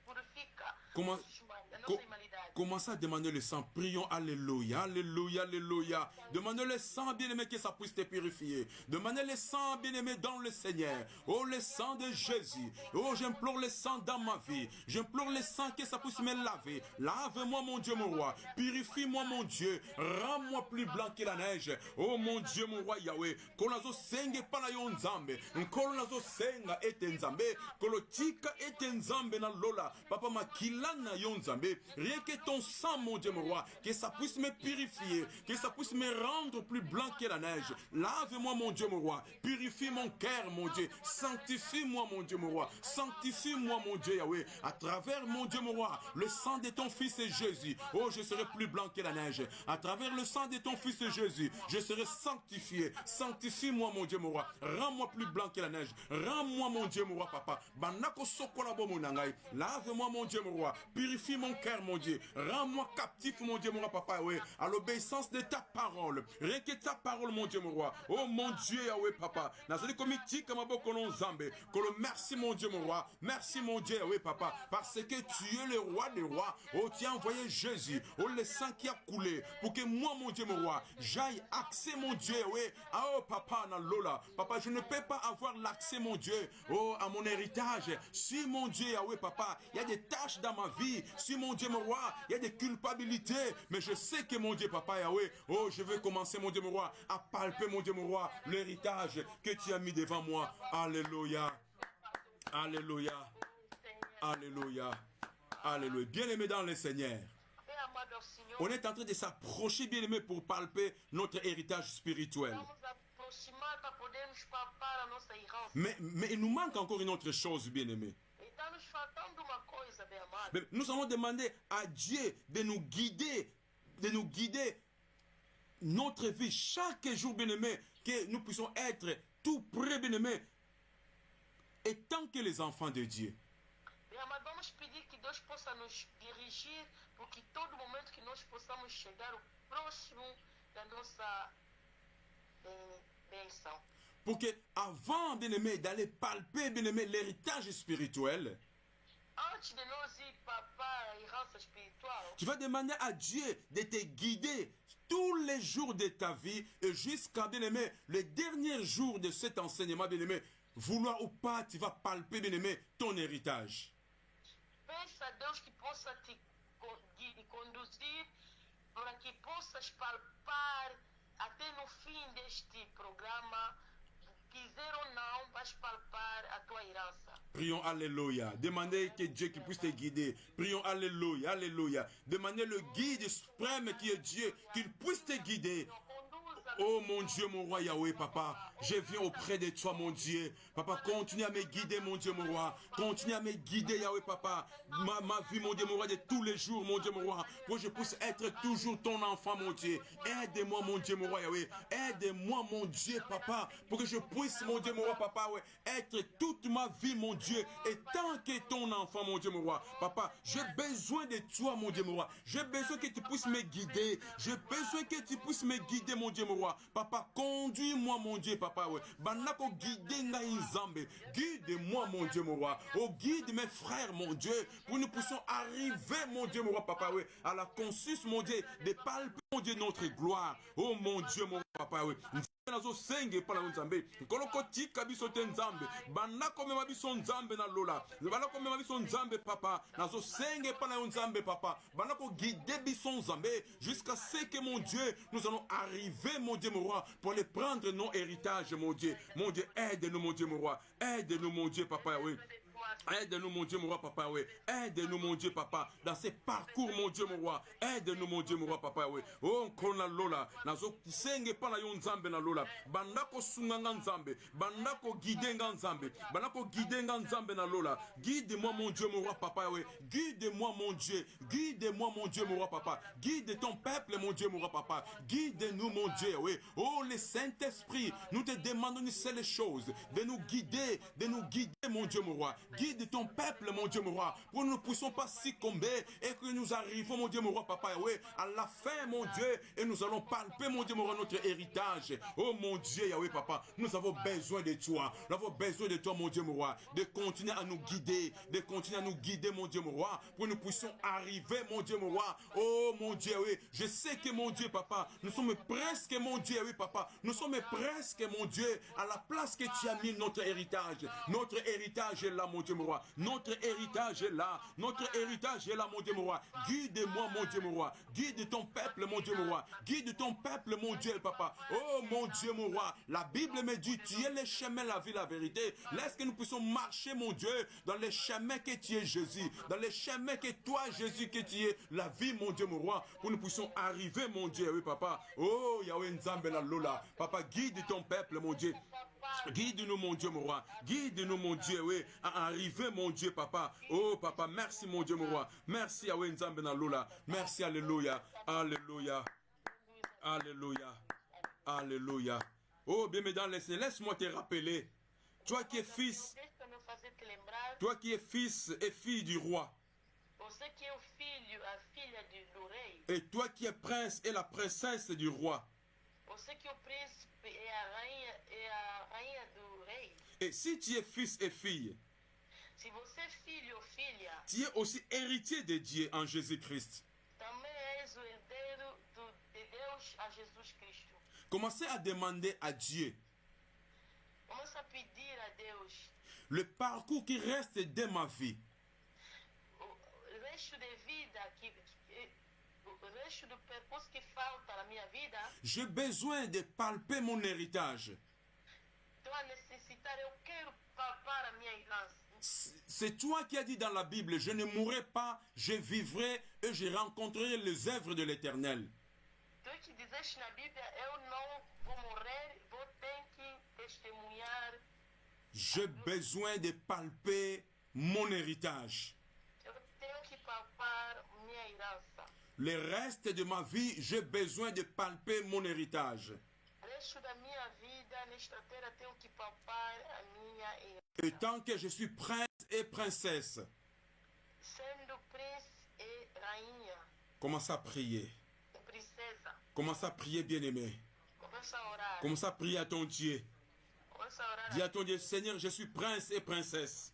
purifica Comment- a Co- nossa humanidade. Commencez à demander le sang. Prions, alléluia, alléluia, alléluia. Demandez le sang, bien-aimé, que ça puisse te purifier. Demandez le sang, bien-aimé, dans le Seigneur. Oh, le sang de Jésus. Oh, j'implore le sang dans ma vie. J'implore le sang, que ça puisse me laver. Lave-moi, mon Dieu, mon roi. Purifie-moi, mon Dieu. Rends-moi plus blanc que la neige. Oh, mon Dieu, mon roi Yahweh. Kolazo senge pana yo nzambe. Nkolazo senga ete nzambe. Kolotika ete nzambe na lola. Papa makilana yo nzambe. Rien que ton sang, mon Dieu, mon roi, que ça puisse me purifier, que ça puisse me rendre plus blanc que la neige. Lave-moi, mon Dieu, mon roi. Purifie mon cœur, mon Dieu. Sanctifie-moi, mon Dieu, mon roi. Sanctifie-moi, mon Dieu, Yahweh. À travers, mon Dieu, mon roi, le sang de ton fils Jésus. Oh, je serai plus blanc que la neige. À travers le sang de ton fils Jésus, je serai sanctifié. Sanctifie-moi, mon Dieu, mon roi. Rends-moi plus blanc que la neige. Rends-moi, mon Dieu, mon roi, papa. Banako sokola bo monangai. Lave-moi, mon Dieu, mon roi. Purifie mon cœur, mon Dieu. Rends-moi captif, mon Dieu, mon roi, papa, Yahweh, à l'obéissance de ta parole. Rien que ta parole, mon Dieu, mon roi. Oh, mon Dieu, Yahweh, papa. Nazali komiti kamabo kolon zambe. Kolo, merci, mon Dieu, mon roi. Merci, mon Dieu, Yahweh, papa. Parce que tu es le roi des rois. Oh, tu as envoyé Jésus. Oh, le sang qui a coulé. Pour que moi, mon Dieu, mon roi, j'aille accès, mon Dieu, Yahweh. Ah, oh, papa, na lola. Papa, je ne peux pas avoir l'accès, mon Dieu, oh, à mon héritage. Si, mon Dieu, Yahweh, papa, il y a des tâches dans ma vie. Si, mon Dieu, mon roi, il y a des culpabilités. Mais je sais que, mon Dieu, papa, Yahweh, oh, je vais commencer, mon Dieu, mon roi, à palper, mon Dieu, mon roi, l'héritage que tu as mis devant moi. Alléluia. Alléluia. Alléluia. Alléluia. Bien-aimé dans le Seigneur. Bem amado ao Senhor. On est en train de s'approcher, bien-aimé, pour palper notre héritage spirituel. Vamos aproximar para podermos palpar a nossa herança. Mais il nous manque encore une autre chose, bien-aimé. E está nos faltando uma coisa, bem amado. Mais nous allons demander à Dieu de nous guider notre vie chaque jour, bien-aimé, que nous puissions être tout près, bien-aimé, et tant que les enfants de Dieu. Bem amado, vamos pedir que Deus possa nos dirigir, porque todo momento que nós possamos chegar próximo da nossa bênção. Pour que, avant, bien-aimé, d'aller palper, bien-aimé, l'héritage spirituel, Antes de nós ir palpar a herança espiritual, tu vas demander à Dieu de te guider tous les jours de ta vie et jusqu'à, bien-aimé, le dernier jour de cet enseignement, bien-aimé, vouloir ou pas, tu vas palper, bien-aimé, ton héritage. peça a Deus que possa te conduzir para que possas palpar até no fim deste programa, quiser ou não, vais palpar a tua herança. Prions Alléluia. Demandez que Dieu qui puisse te guider. Prions Alléluia. Alléluia. Demandez le guide suprême qui est Dieu, qu'il puisse te guider. Oh mon Dieu, mon roi Yahweh, papa, je viens auprès de toi, mon Dieu. Papa, continue à me guider, mon Dieu, mon roi. Continue à me guider, Yahweh, papa. Ma vie, mon Dieu, mon roi, de tous les jours, mon Dieu, mon roi. Pour que je puisse être toujours ton enfant, mon Dieu. Aide-moi, mon Dieu, mon roi Yahweh. Aide-moi, mon Dieu, papa. Pour que je puisse, mon Dieu, mon roi, papa, ouais, être toute ma vie, mon Dieu. Et tant que ton enfant, mon Dieu, mon roi. Papa, j'ai besoin de toi, mon Dieu, mon roi. J'ai besoin que tu puisses me guider. J'ai besoin que tu puisses me guider, mon Dieu, mon roi. Papa, conduis-moi, mon Dieu, papa, ouais. Banako guide Nzambe. Guide-moi, mon Dieu, mon roi. Oh, guide mes frères, mon Dieu, pour que nous puissions arriver, mon Dieu, mon roi, papa, ouais, à la conscience, mon Dieu, de palper, mon Dieu, notre gloire. Oh, mon Dieu, mon roi, papa, ouais. Nazo senge pala nzambe koloko tika biso te nzambe banako mema biso nzambe na lola banako mema biso nzambe papa nazo senge pala nzambe papa banako guider biso nzambe jusqu'à ce que mon Dieu nous allons arriver mon Dieu mon roi pour aller prendre nos héritages mon Dieu aide-nous mon Dieu mon roi aide-nous mon Dieu papa oui Aide-nous, mon Dieu, mon roi, papa, oui. Aide-nous, mon Dieu, papa, dans ces parcours, mon Dieu, mon roi. Aide-nous, mon Dieu, mon roi, papa, oui. Oh, kona lola. Nazo senge pa na yo nzambe na lola. Bandako sunganga nzambe. Bandako guidenga nzambe. Bandako guidenga nzambe na lola. Guide-moi, mon Dieu, mon roi, papa, oui. Guide-moi, mon Dieu. Guide-moi, mon Dieu, mon roi, papa. Guide ton peuple, mon Dieu, mon roi, papa. Guide-nous, mon Dieu, oui. Oh, le Saint-Esprit, nous te demandons une seule chose, de nous guider, mon Dieu, mon roi. Guide ton peuple, mon Dieu, mon roi, pour que nous ne puissions pas succomber et que nous arrivons, mon Dieu, mon roi, papa, Yahweh, à la fin, mon Dieu, et nous allons palper, mon Dieu, mon roi, notre héritage. Oh, mon Dieu, Yahweh, papa, nous avons besoin de toi. Nous avons besoin de toi, mon Dieu, mon roi, de continuer à nous guider, mon Dieu, mon roi, pour que nous puissions arriver, mon Dieu, mon roi. Oh, mon Dieu, oui, je sais que, mon Dieu, papa, nous sommes presque, mon Dieu, oui, papa, nous sommes presque, mon Dieu, à la place que tu as mis notre héritage. Notre héritage est là, mon Dieu, mon roi. Notre héritage est là. Notre héritage est là, mon Dieu, mon roi. Guide-moi, mon Dieu, mon roi. Guide ton peuple, mon Dieu, mon roi. Guide ton peuple, mon Dieu, papa. Oh, mon Dieu, mon roi. La Bible me dit, tu es le chemin, la vie, la vérité. Laisse que nous puissions marcher, mon Dieu, dans les chemins que tu es, Jésus. Dans les chemins que toi, Jésus, que tu es, la vie, mon Dieu, mon roi. Pour que nous puissions arriver, mon Dieu, oui, papa. Oh, Yahweh Nzambe la Lola. Papa, guide ton peuple, mon Dieu. Guide-nous, mon Dieu, mon roi. Guide-nous, mon Dieu, oui, à arriver, mon Dieu, papa. Oh, papa, merci, mon Dieu, mon roi. Merci, Yahweh Nzambe na Lola. Merci, alléluia. Alléluia. Alléluia. Alléluia. Oh, bien, mesdames, laisse-moi te rappeler. Toi qui es fils, toi qui es fils et fille du roi. Et toi qui es prince et la princesse du roi. Et si tu es fils et fille, tu es aussi héritier de Dieu en Jésus-Christ. Commencez à demander à Dieu le parcours qui reste de ma vie. J'ai besoin de palper mon héritage. C'est toi qui as dit dans la Bible, je ne mourrai pas, je vivrai et je rencontrerai les œuvres de l'Éternel. J'ai besoin de palper mon héritage. Le reste de ma vie, j'ai besoin de palper mon héritage. Et tant que je suis prince et princesse, commence à prier. Commence à prier, bien-aimé. Commence à prier à ton Dieu. Dis à ton Dieu, Seigneur, je suis prince et princesse.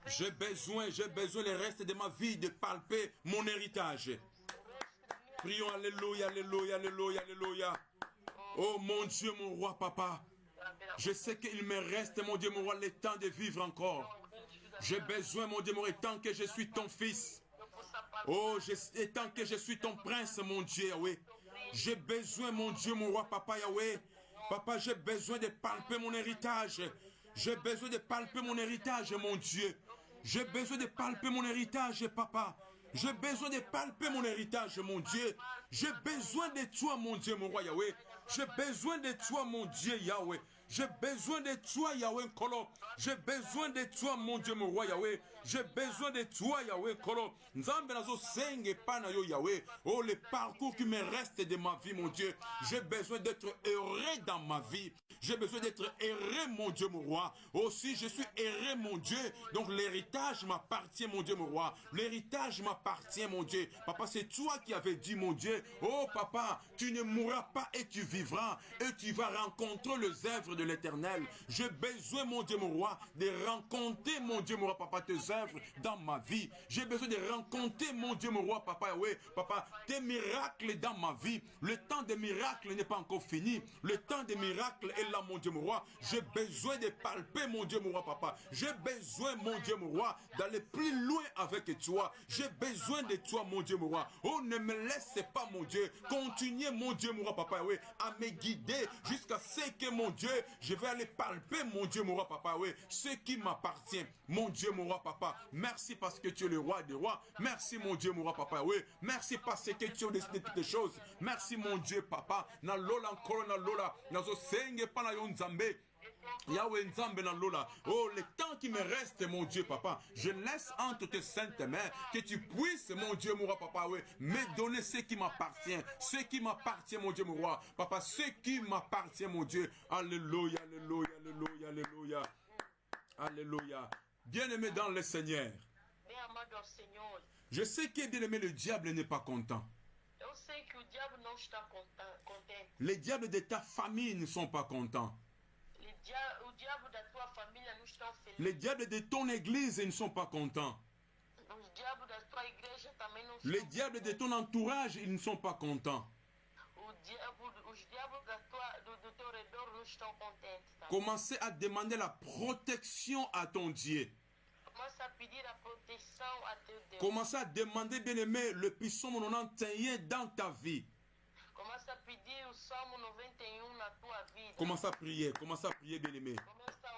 J'ai besoin le reste de ma vie de palper mon héritage. Prions, alléluia, alléluia, alléluia, alléluia. Oh mon Dieu, mon roi, papa. Je sais qu'il me reste, mon Dieu, mon roi, le temps de vivre encore. J'ai besoin, mon Dieu, mon roi, tant que je suis ton fils. Oh, et tant que je suis ton prince, mon Dieu, Yahweh. J'ai besoin, mon Dieu, mon roi, papa, Yahweh. Papa, j'ai besoin de palper mon héritage. J'ai besoin de palper mon héritage, mon Dieu. J'ai besoin de palper mon héritage, papa. J'ai besoin de palper mon héritage, mon Dieu. J'ai besoin de toi, mon Dieu, mon roi Yahweh. J'ai besoin de toi, mon Dieu, Yahweh. J'ai besoin de toi, Yahweh Kolo. J'ai besoin de toi, mon Dieu, mon roi Yahweh. J'ai besoin de toi, Yahweh Kolo. Nzambe nazo senge pana yo Yahweh. Oh, le parcours qui me reste de ma vie, mon Dieu. J'ai besoin d'être heureux dans ma vie. J'ai besoin d'être heureux, mon Dieu, mon roi. Aussi, je suis heureux, mon Dieu. Donc, l'héritage m'appartient, mon Dieu, mon roi. L'héritage m'appartient, mon Dieu. Papa, c'est toi qui avais dit, mon Dieu. Oh, papa, tu ne mourras pas et tu vivras. Et tu vas rencontrer les œuvres de l'Éternel. J'ai besoin, mon Dieu, mon roi, de rencontrer, mon Dieu, mon roi, papa, tes œuvres dans ma vie. J'ai besoin de rencontrer, mon Dieu, mon roi, papa, oui, papa, tes miracles dans ma vie. Le temps des miracles n'est pas encore fini. Le temps des miracles est là, mon Dieu, mon roi. J'ai besoin de palper, mon Dieu, mon roi, papa. J'ai besoin, mon Dieu, mon roi, d'aller plus loin avec toi. J'ai besoin de toi, mon Dieu, mon roi. Oh, ne me laisse pas, mon Dieu. Continuez, mon Dieu, mon roi, papa, oui, à me guider jusqu'à ce que, mon Dieu, Je vais aller palper, mon Dieu, mon roi, papa, oui, ce qui m'appartient. Mon Dieu, mon roi, papa, merci parce que tu es le roi des rois. Merci, mon Dieu, mon roi, papa, oui. Merci parce que tu as décidé toutes les choses. Merci, mon Dieu, papa. Na lola encore, na lola. Na zo senge pa na yon Nzambe. Yahweh Nzambe na lola. Oh, le temps qui me reste, mon Dieu, papa, je laisse entre tes saintes mains que tu puisses, mon Dieu, mon roi, papa, oui, me donner ce qui m'appartient. Ce qui m'appartient, mon Dieu, mon roi. Papa, ce qui m'appartient, mon Dieu. Alléluia, alléluia, alléluia, alléluia. Alléluia. Bien-aimé dans le Seigneur. Je sais que, bien-aimé, le diable n'est pas content. Les diables de ta famille ne sont pas contents. Les diables de ton église ne sont pas contents. Les diables de ton entourage, ils ne sont pas contents. Commencez à demander la protection à ton Dieu. Commencez à demander, bien-aimé, le psaume 91 dans ta vie. Commence à prier, bien-aimé.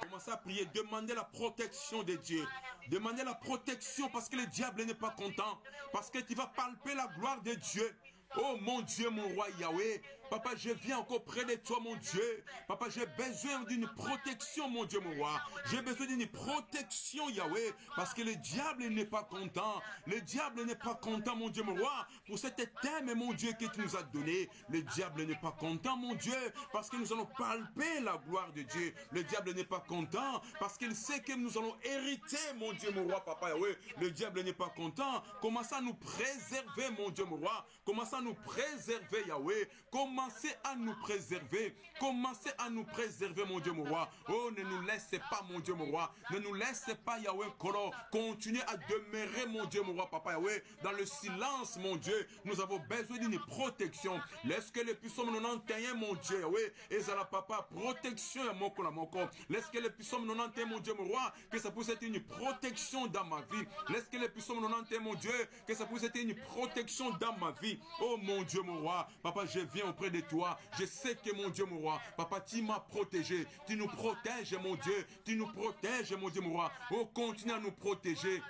Commence à prier, demandez la protection de Dieu. Demandez la protection parce que le diable n'est pas content. Parce que tu vas palper la gloire de Dieu. Oh mon Dieu, mon roi Yahweh. Papa, je viens encore près de toi, mon Dieu. Papa, j'ai besoin d'une protection, mon Dieu, mon roi. J'ai besoin d'une protection, Yahweh. Parce que le diable n'est pas content. Le diable n'est pas content, mon Dieu, mon roi. Pour cet thème, mon Dieu, que tu nous as donné. Le diable n'est pas content, mon Dieu. Parce que nous allons palper la gloire de Dieu. Le diable n'est pas content. Parce qu'il sait que nous allons hériter, mon Dieu, mon roi, papa Yahweh. Le diable n'est pas content. Commence à nous préserver, mon Dieu, mon roi. Commence à nous préserver, Yahweh. Commencez à nous préserver. Commencez à nous préserver, mon Dieu, mon roi. Oh, ne nous laissez pas, mon Dieu, mon roi. Ne nous laissez pas, Yahweh, Kolo. Continuez à demeurer, mon Dieu, mon roi, papa Yahweh. Dans le silence, mon Dieu, nous avons besoin d'une protection. Laisse que les psaumes 91, mon Dieu, Yahweh. Et ça, la papa, protection, à mon corps. Laisse que les psaumes 91, mon Dieu, mon roi, que ça puisse être une protection dans ma vie. Laisse que les psaumes 91, mon Dieu, que ça puisse être une protection dans ma vie. Oh mon Dieu, mon roi, papa, je viens auprès de toi. Je sais que mon Dieu, mon roi, papa, tu m'as protégé. Tu nous protèges, mon Dieu. Tu nous protèges, mon Dieu, mon roi. Oh, continue à nous protéger.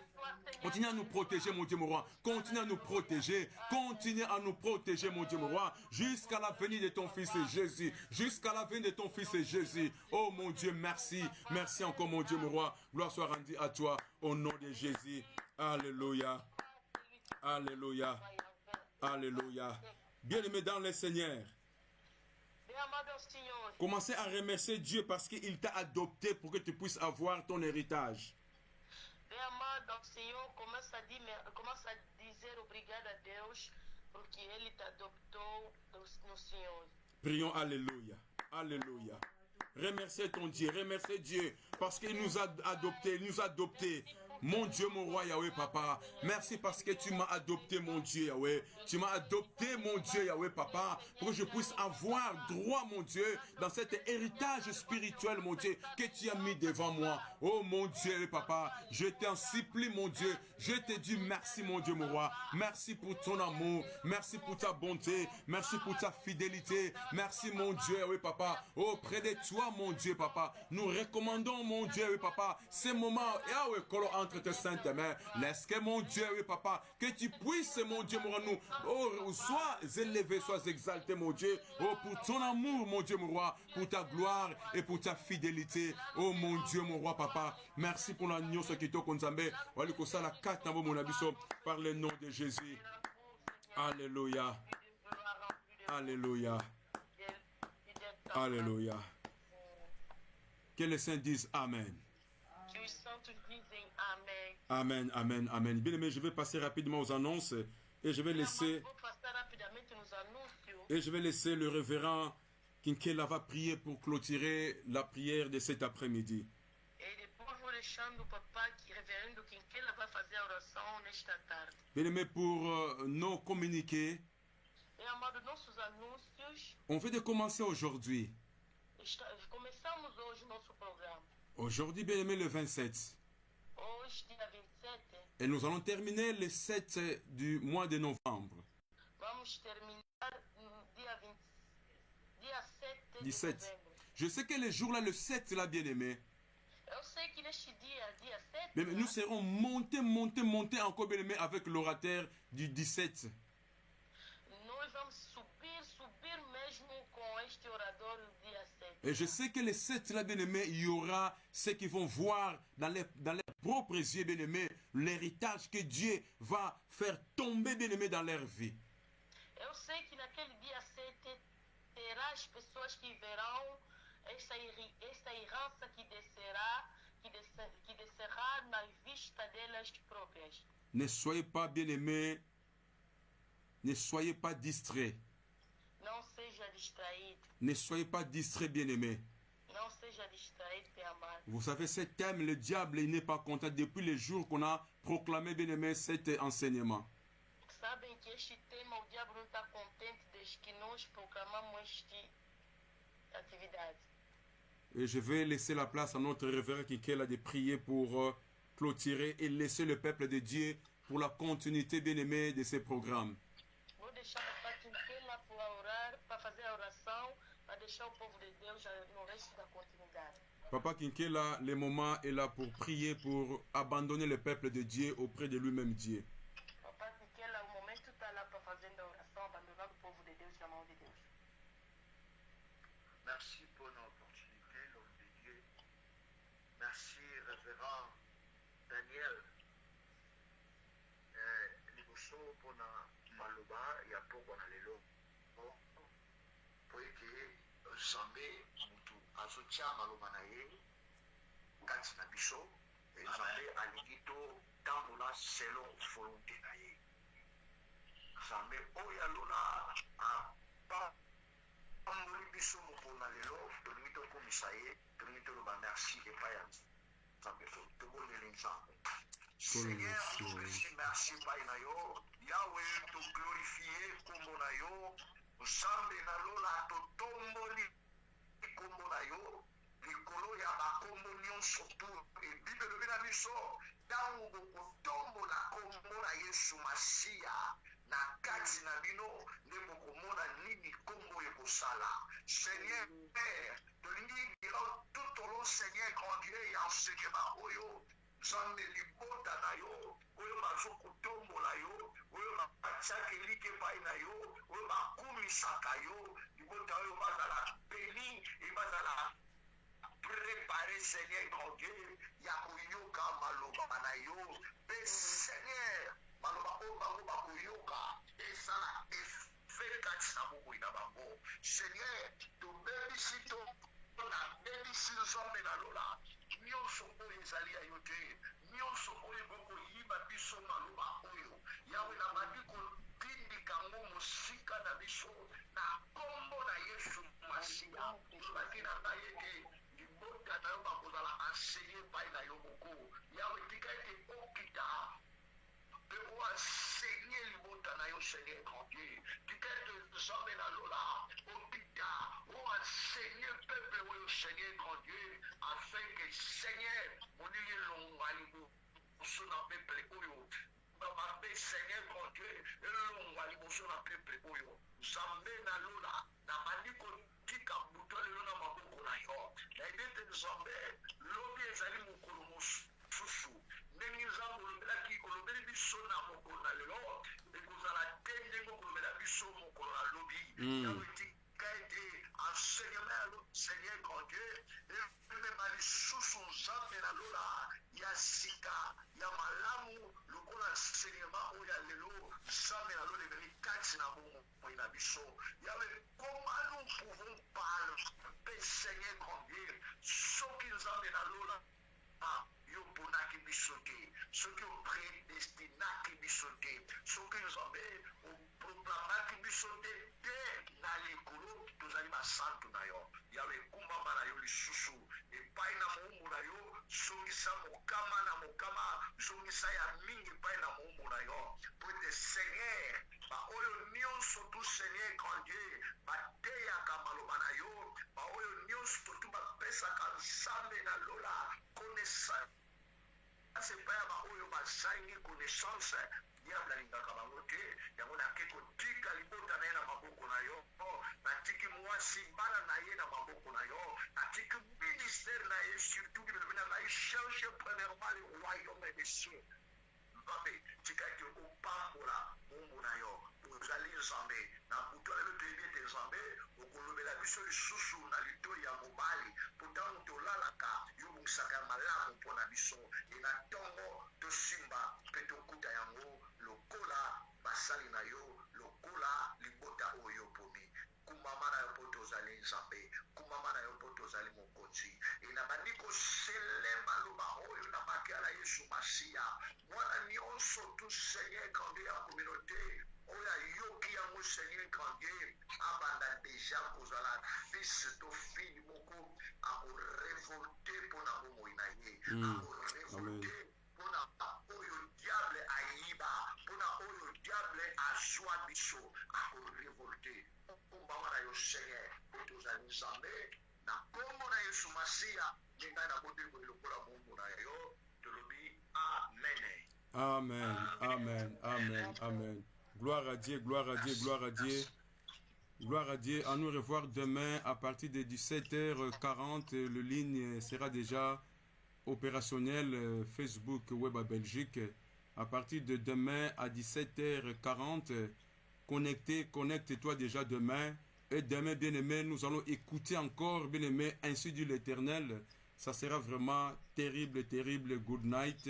Continue à nous protéger, mon Dieu, mon roi. Continue à nous protéger. Continue à nous protéger, mon Dieu, mon roi. Jusqu'à la venue de ton Fils Jésus. Jusqu'à la venue de ton Fils Jésus. Oh, mon Dieu, merci. Merci encore, mon Dieu, mon roi. Gloire soit rendue à toi. Au nom de Jésus. Alléluia. Alléluia. Alléluia. Bien-aimé dans le Seigneur. Commencez à remercier Dieu parce qu'il t'a adopté pour que tu puisses avoir ton héritage. Começa a dizer obrigado a Deus porque Ele te adoptou no Senhor. Prions Alléluia. Alléluia. Remerciez ton Dieu, remerciez Dieu parce qu'il nous a adoptés, il nous a adoptés. Mon Dieu, mon roi Yahweh, papa, merci parce que tu m'as adopté, mon Dieu, Yahweh. Tu m'as adopté, mon Dieu, Yahweh, papa, pour que je puisse avoir droit, mon Dieu, dans cet héritage spirituel, mon Dieu, que tu as mis devant moi. Oh, mon Dieu, papa, je t'en supplie, mon Dieu. Je te dis merci, mon Dieu, mon roi. Merci pour ton amour. Merci pour ta bonté. Merci pour ta fidélité. Merci, mon Dieu, Yahweh, papa. Oh, près de toi, mon Dieu, papa, nous recommandons, mon Dieu, Yahweh, papa, ces moments, Yahweh, entre tes saintes mains. Laisse que mon Dieu, oui, papa, que tu puisses, mon Dieu, mon nous, oh, sois élevé, sois exalté, mon Dieu, oh, pour ton amour, mon Dieu, mon roi, pour ta gloire et pour ta fidélité, oh, mon Dieu, mon roi, papa. Merci pour l'agneau, ce qui t'a consommé. Par le nom de Jésus. Alléluia. Alléluia. Alléluia. Que les saints disent Amen. Amen, amen, amen. Bien aimé, je vais passer rapidement aux annonces et je vais laisser le révérend Kinkela va prier pour clôturer la prière de cet après-midi. Bien aimé, pour nos communiqués, on veut de commencer aujourd'hui. Aujourd'hui, bien aimé, le 27. Et nous allons terminer le 7 du mois de novembre. 17. Je sais que les jours là, le 7 là, bien-aimé. Eu sei que neste dia 7, Mais nous serons montés encore, bien-aimé, avec l'orateur du 17. nós vamos subir mesmo com este orador no dia 7. Et je sais que les 7 là, bien-aimé, il y aura ceux qui vont voir dans leurs propres yeux, bien-aimé, l'héritage que Dieu va faire tomber, bien-aimé, dans leur vie. Eu sei que naquele dia 7 terá as pessoas que verão esta herança que descerá na vista delas próprias. Ne soyez pas, bien-aimés, ne soyez pas distraits. Não seja distraído. Ne soyez pas distraits, bien-aimés. Não seja distraído, meu amado. Vous savez, ce thème, le diable, il n'est pas content depuis les jours qu'on a proclamé, bien-aimés, cet enseignement. Sabem que este tema o diabo não está contente desde que nós proclamamos esta atividade. Et je vais laisser la place à notre révérend Kikela de prier pour clôturer et laisser le peuple de Dieu pour la continuité, bien-aimée, de ces programmes. Vou deixar o Papai Quinquela para orar, para fazer a oração, para deixar o povo de Deus no resto da continuidade. Papa Kinkela, le moment est là pour prier, pour abandonner le peuple de Dieu auprès de lui-même Dieu. Papai Quinquela, o momento está lá para fazer a oração, abandonar o povo de Deus na mão de Deus. Merci pour l'opportunité, l'homme de Dieu. Merci, révérend Daniel. Liboso pour na maloba ya poko na lelo. Po ete Nzambe mutu azotia maloba na ye kati na biso. Nzambe alingi totambola selon volonté na ye. Nzambe oyo alona apamboli biso mokolo na lelo tolingi tokomisa ye tolingi toloba merci epai ya Nzambe tobondeli Nzambe. Seigneur, topesi merci epai na yo. Yahweh, toglorifie kombo na yo. Nzambe nalola totomboli kombo na yo likolo ya bakombo nyonso tu ebible elobi na biso ntango bokotombola kombo na Yesu Masiya na kati na bino nde bokomona nini kombo ekosala. Seigneur Père, tolingi bira tout au long, Seigneur grand Dieu, ya enseignement oyo Nzambe libota na yo oyo bazokotombola yo oyo batiaka elike epai na yo oyo bakumisaka yo libota oyo bazala beni ebazala préparé, Seigneur grand Dieu, ya koyoka maloba na yo mpe Seigneur maloba oyo bango bakoyoka esala efe kati na bokoi na bango. Seigneur, tobebisi nabebisi Nzambe na lola nyonso oyo ezali ya yo te, nyonso oyo bokoyiba biso maloba oyo yawe na bandi kotindika ngo mosika na biso na kombo na Yesu Masiya. Tolobaki na ngai ete libota na yo bakozala enseigné epai na yo moko yawe tika ete okita mpe oenseigné libota na yo Seigneur grand Dieu. Tika ete Nzambe na lola okita oenseigné peuple oyo Seigneur grand Dieu afin que Seigneur moningi elonga liboso na peuple oyo babe Seigneur grand Dieu elonga liboso na peuple oyo Nzambe na lola na bandi kotika buto lelo na maboko na yo nayebi ete Nzambe lobi ezali mokolo mosusu ndenge Nzambe olobeli biso na mokolo na lelo ekozala te ndenge okolobela biso mokolo na lobi yawe tika ete enseignement ya Seigneur grand Dieu emema lisusu Nzambe na lola ya sika ya malamu lokola enseignement oyo ya lelo Nzambe na lola ebeli kati na bomoi na biso yawe comment nous pouvons parler Seigneur grand Dieu soki Nzambe na lola yo ponaki biso te soki opredestinaki biso te soki Nzambe oproclamaki biso te na likolo tozali basantu na yo yawe ekumbama na yo lisusu epai na mowumbu na yo zongisa mokama na mokama zongisa ya mingi epai na mowumbu na yo po ete Seigneur baoyo nyonso tu Seigneur grand Dieu bateyaka maloba na yo baoyo nyonso tu bapesaka Nzambe na lola connaissance epai ya baoyo bazangi connaissance diable alingaka bango te yango nake kotika libota na ye na maboko na yo natiki mwasi bana na ye na maboko na yo natiki ministère na ye surtout bilobi na ngai cherche premièrement le royaume des cieux nzambe tika ete opambola bombo na yo ozali nzambe na butu alelo toyebi ete nzambe okolobela biso lisusu na litoi ya mobali mpo ntango tolalaka yo obongisaka ya malamu mpo na biso e na ntongo tosimba mpe tokuta yango lokola basali na yo lokola libota oyo pomi kumama na yo mpo tozali nzambe kumama na yo mpo tozali mokonzi e na bandi kosele maloba oyo na makya na yesu masiya mwana nyonso tu seigneur grande ya communauté oyo ayoki yango seigneur grande abanda deja kozala fils to fille moko akorevolte mpona bomoi na ye akorevolte mpona oyo diable ayiba mpona oyo diable azwa biso akorevolte ombama na yo seigneur po tozali nzambe na kombo na yesu masiya nde ngai na botembo elokola bombo na yo tolobi amen. Amen, amen, amen, amen. Gloire à Dieu, gloire à Dieu, gloire à Dieu. Gloire à Dieu. À nous revoir demain à partir de 17h40. Le ligne sera déjà opérationnel Facebook Web à Belgique. À partir de demain à 17h40. Connecte-toi déjà demain. Et demain, bien-aimé, nous allons écouter encore, bien-aimé, ainsi dit l'Éternel. Ça sera vraiment terrible, terrible. Good night.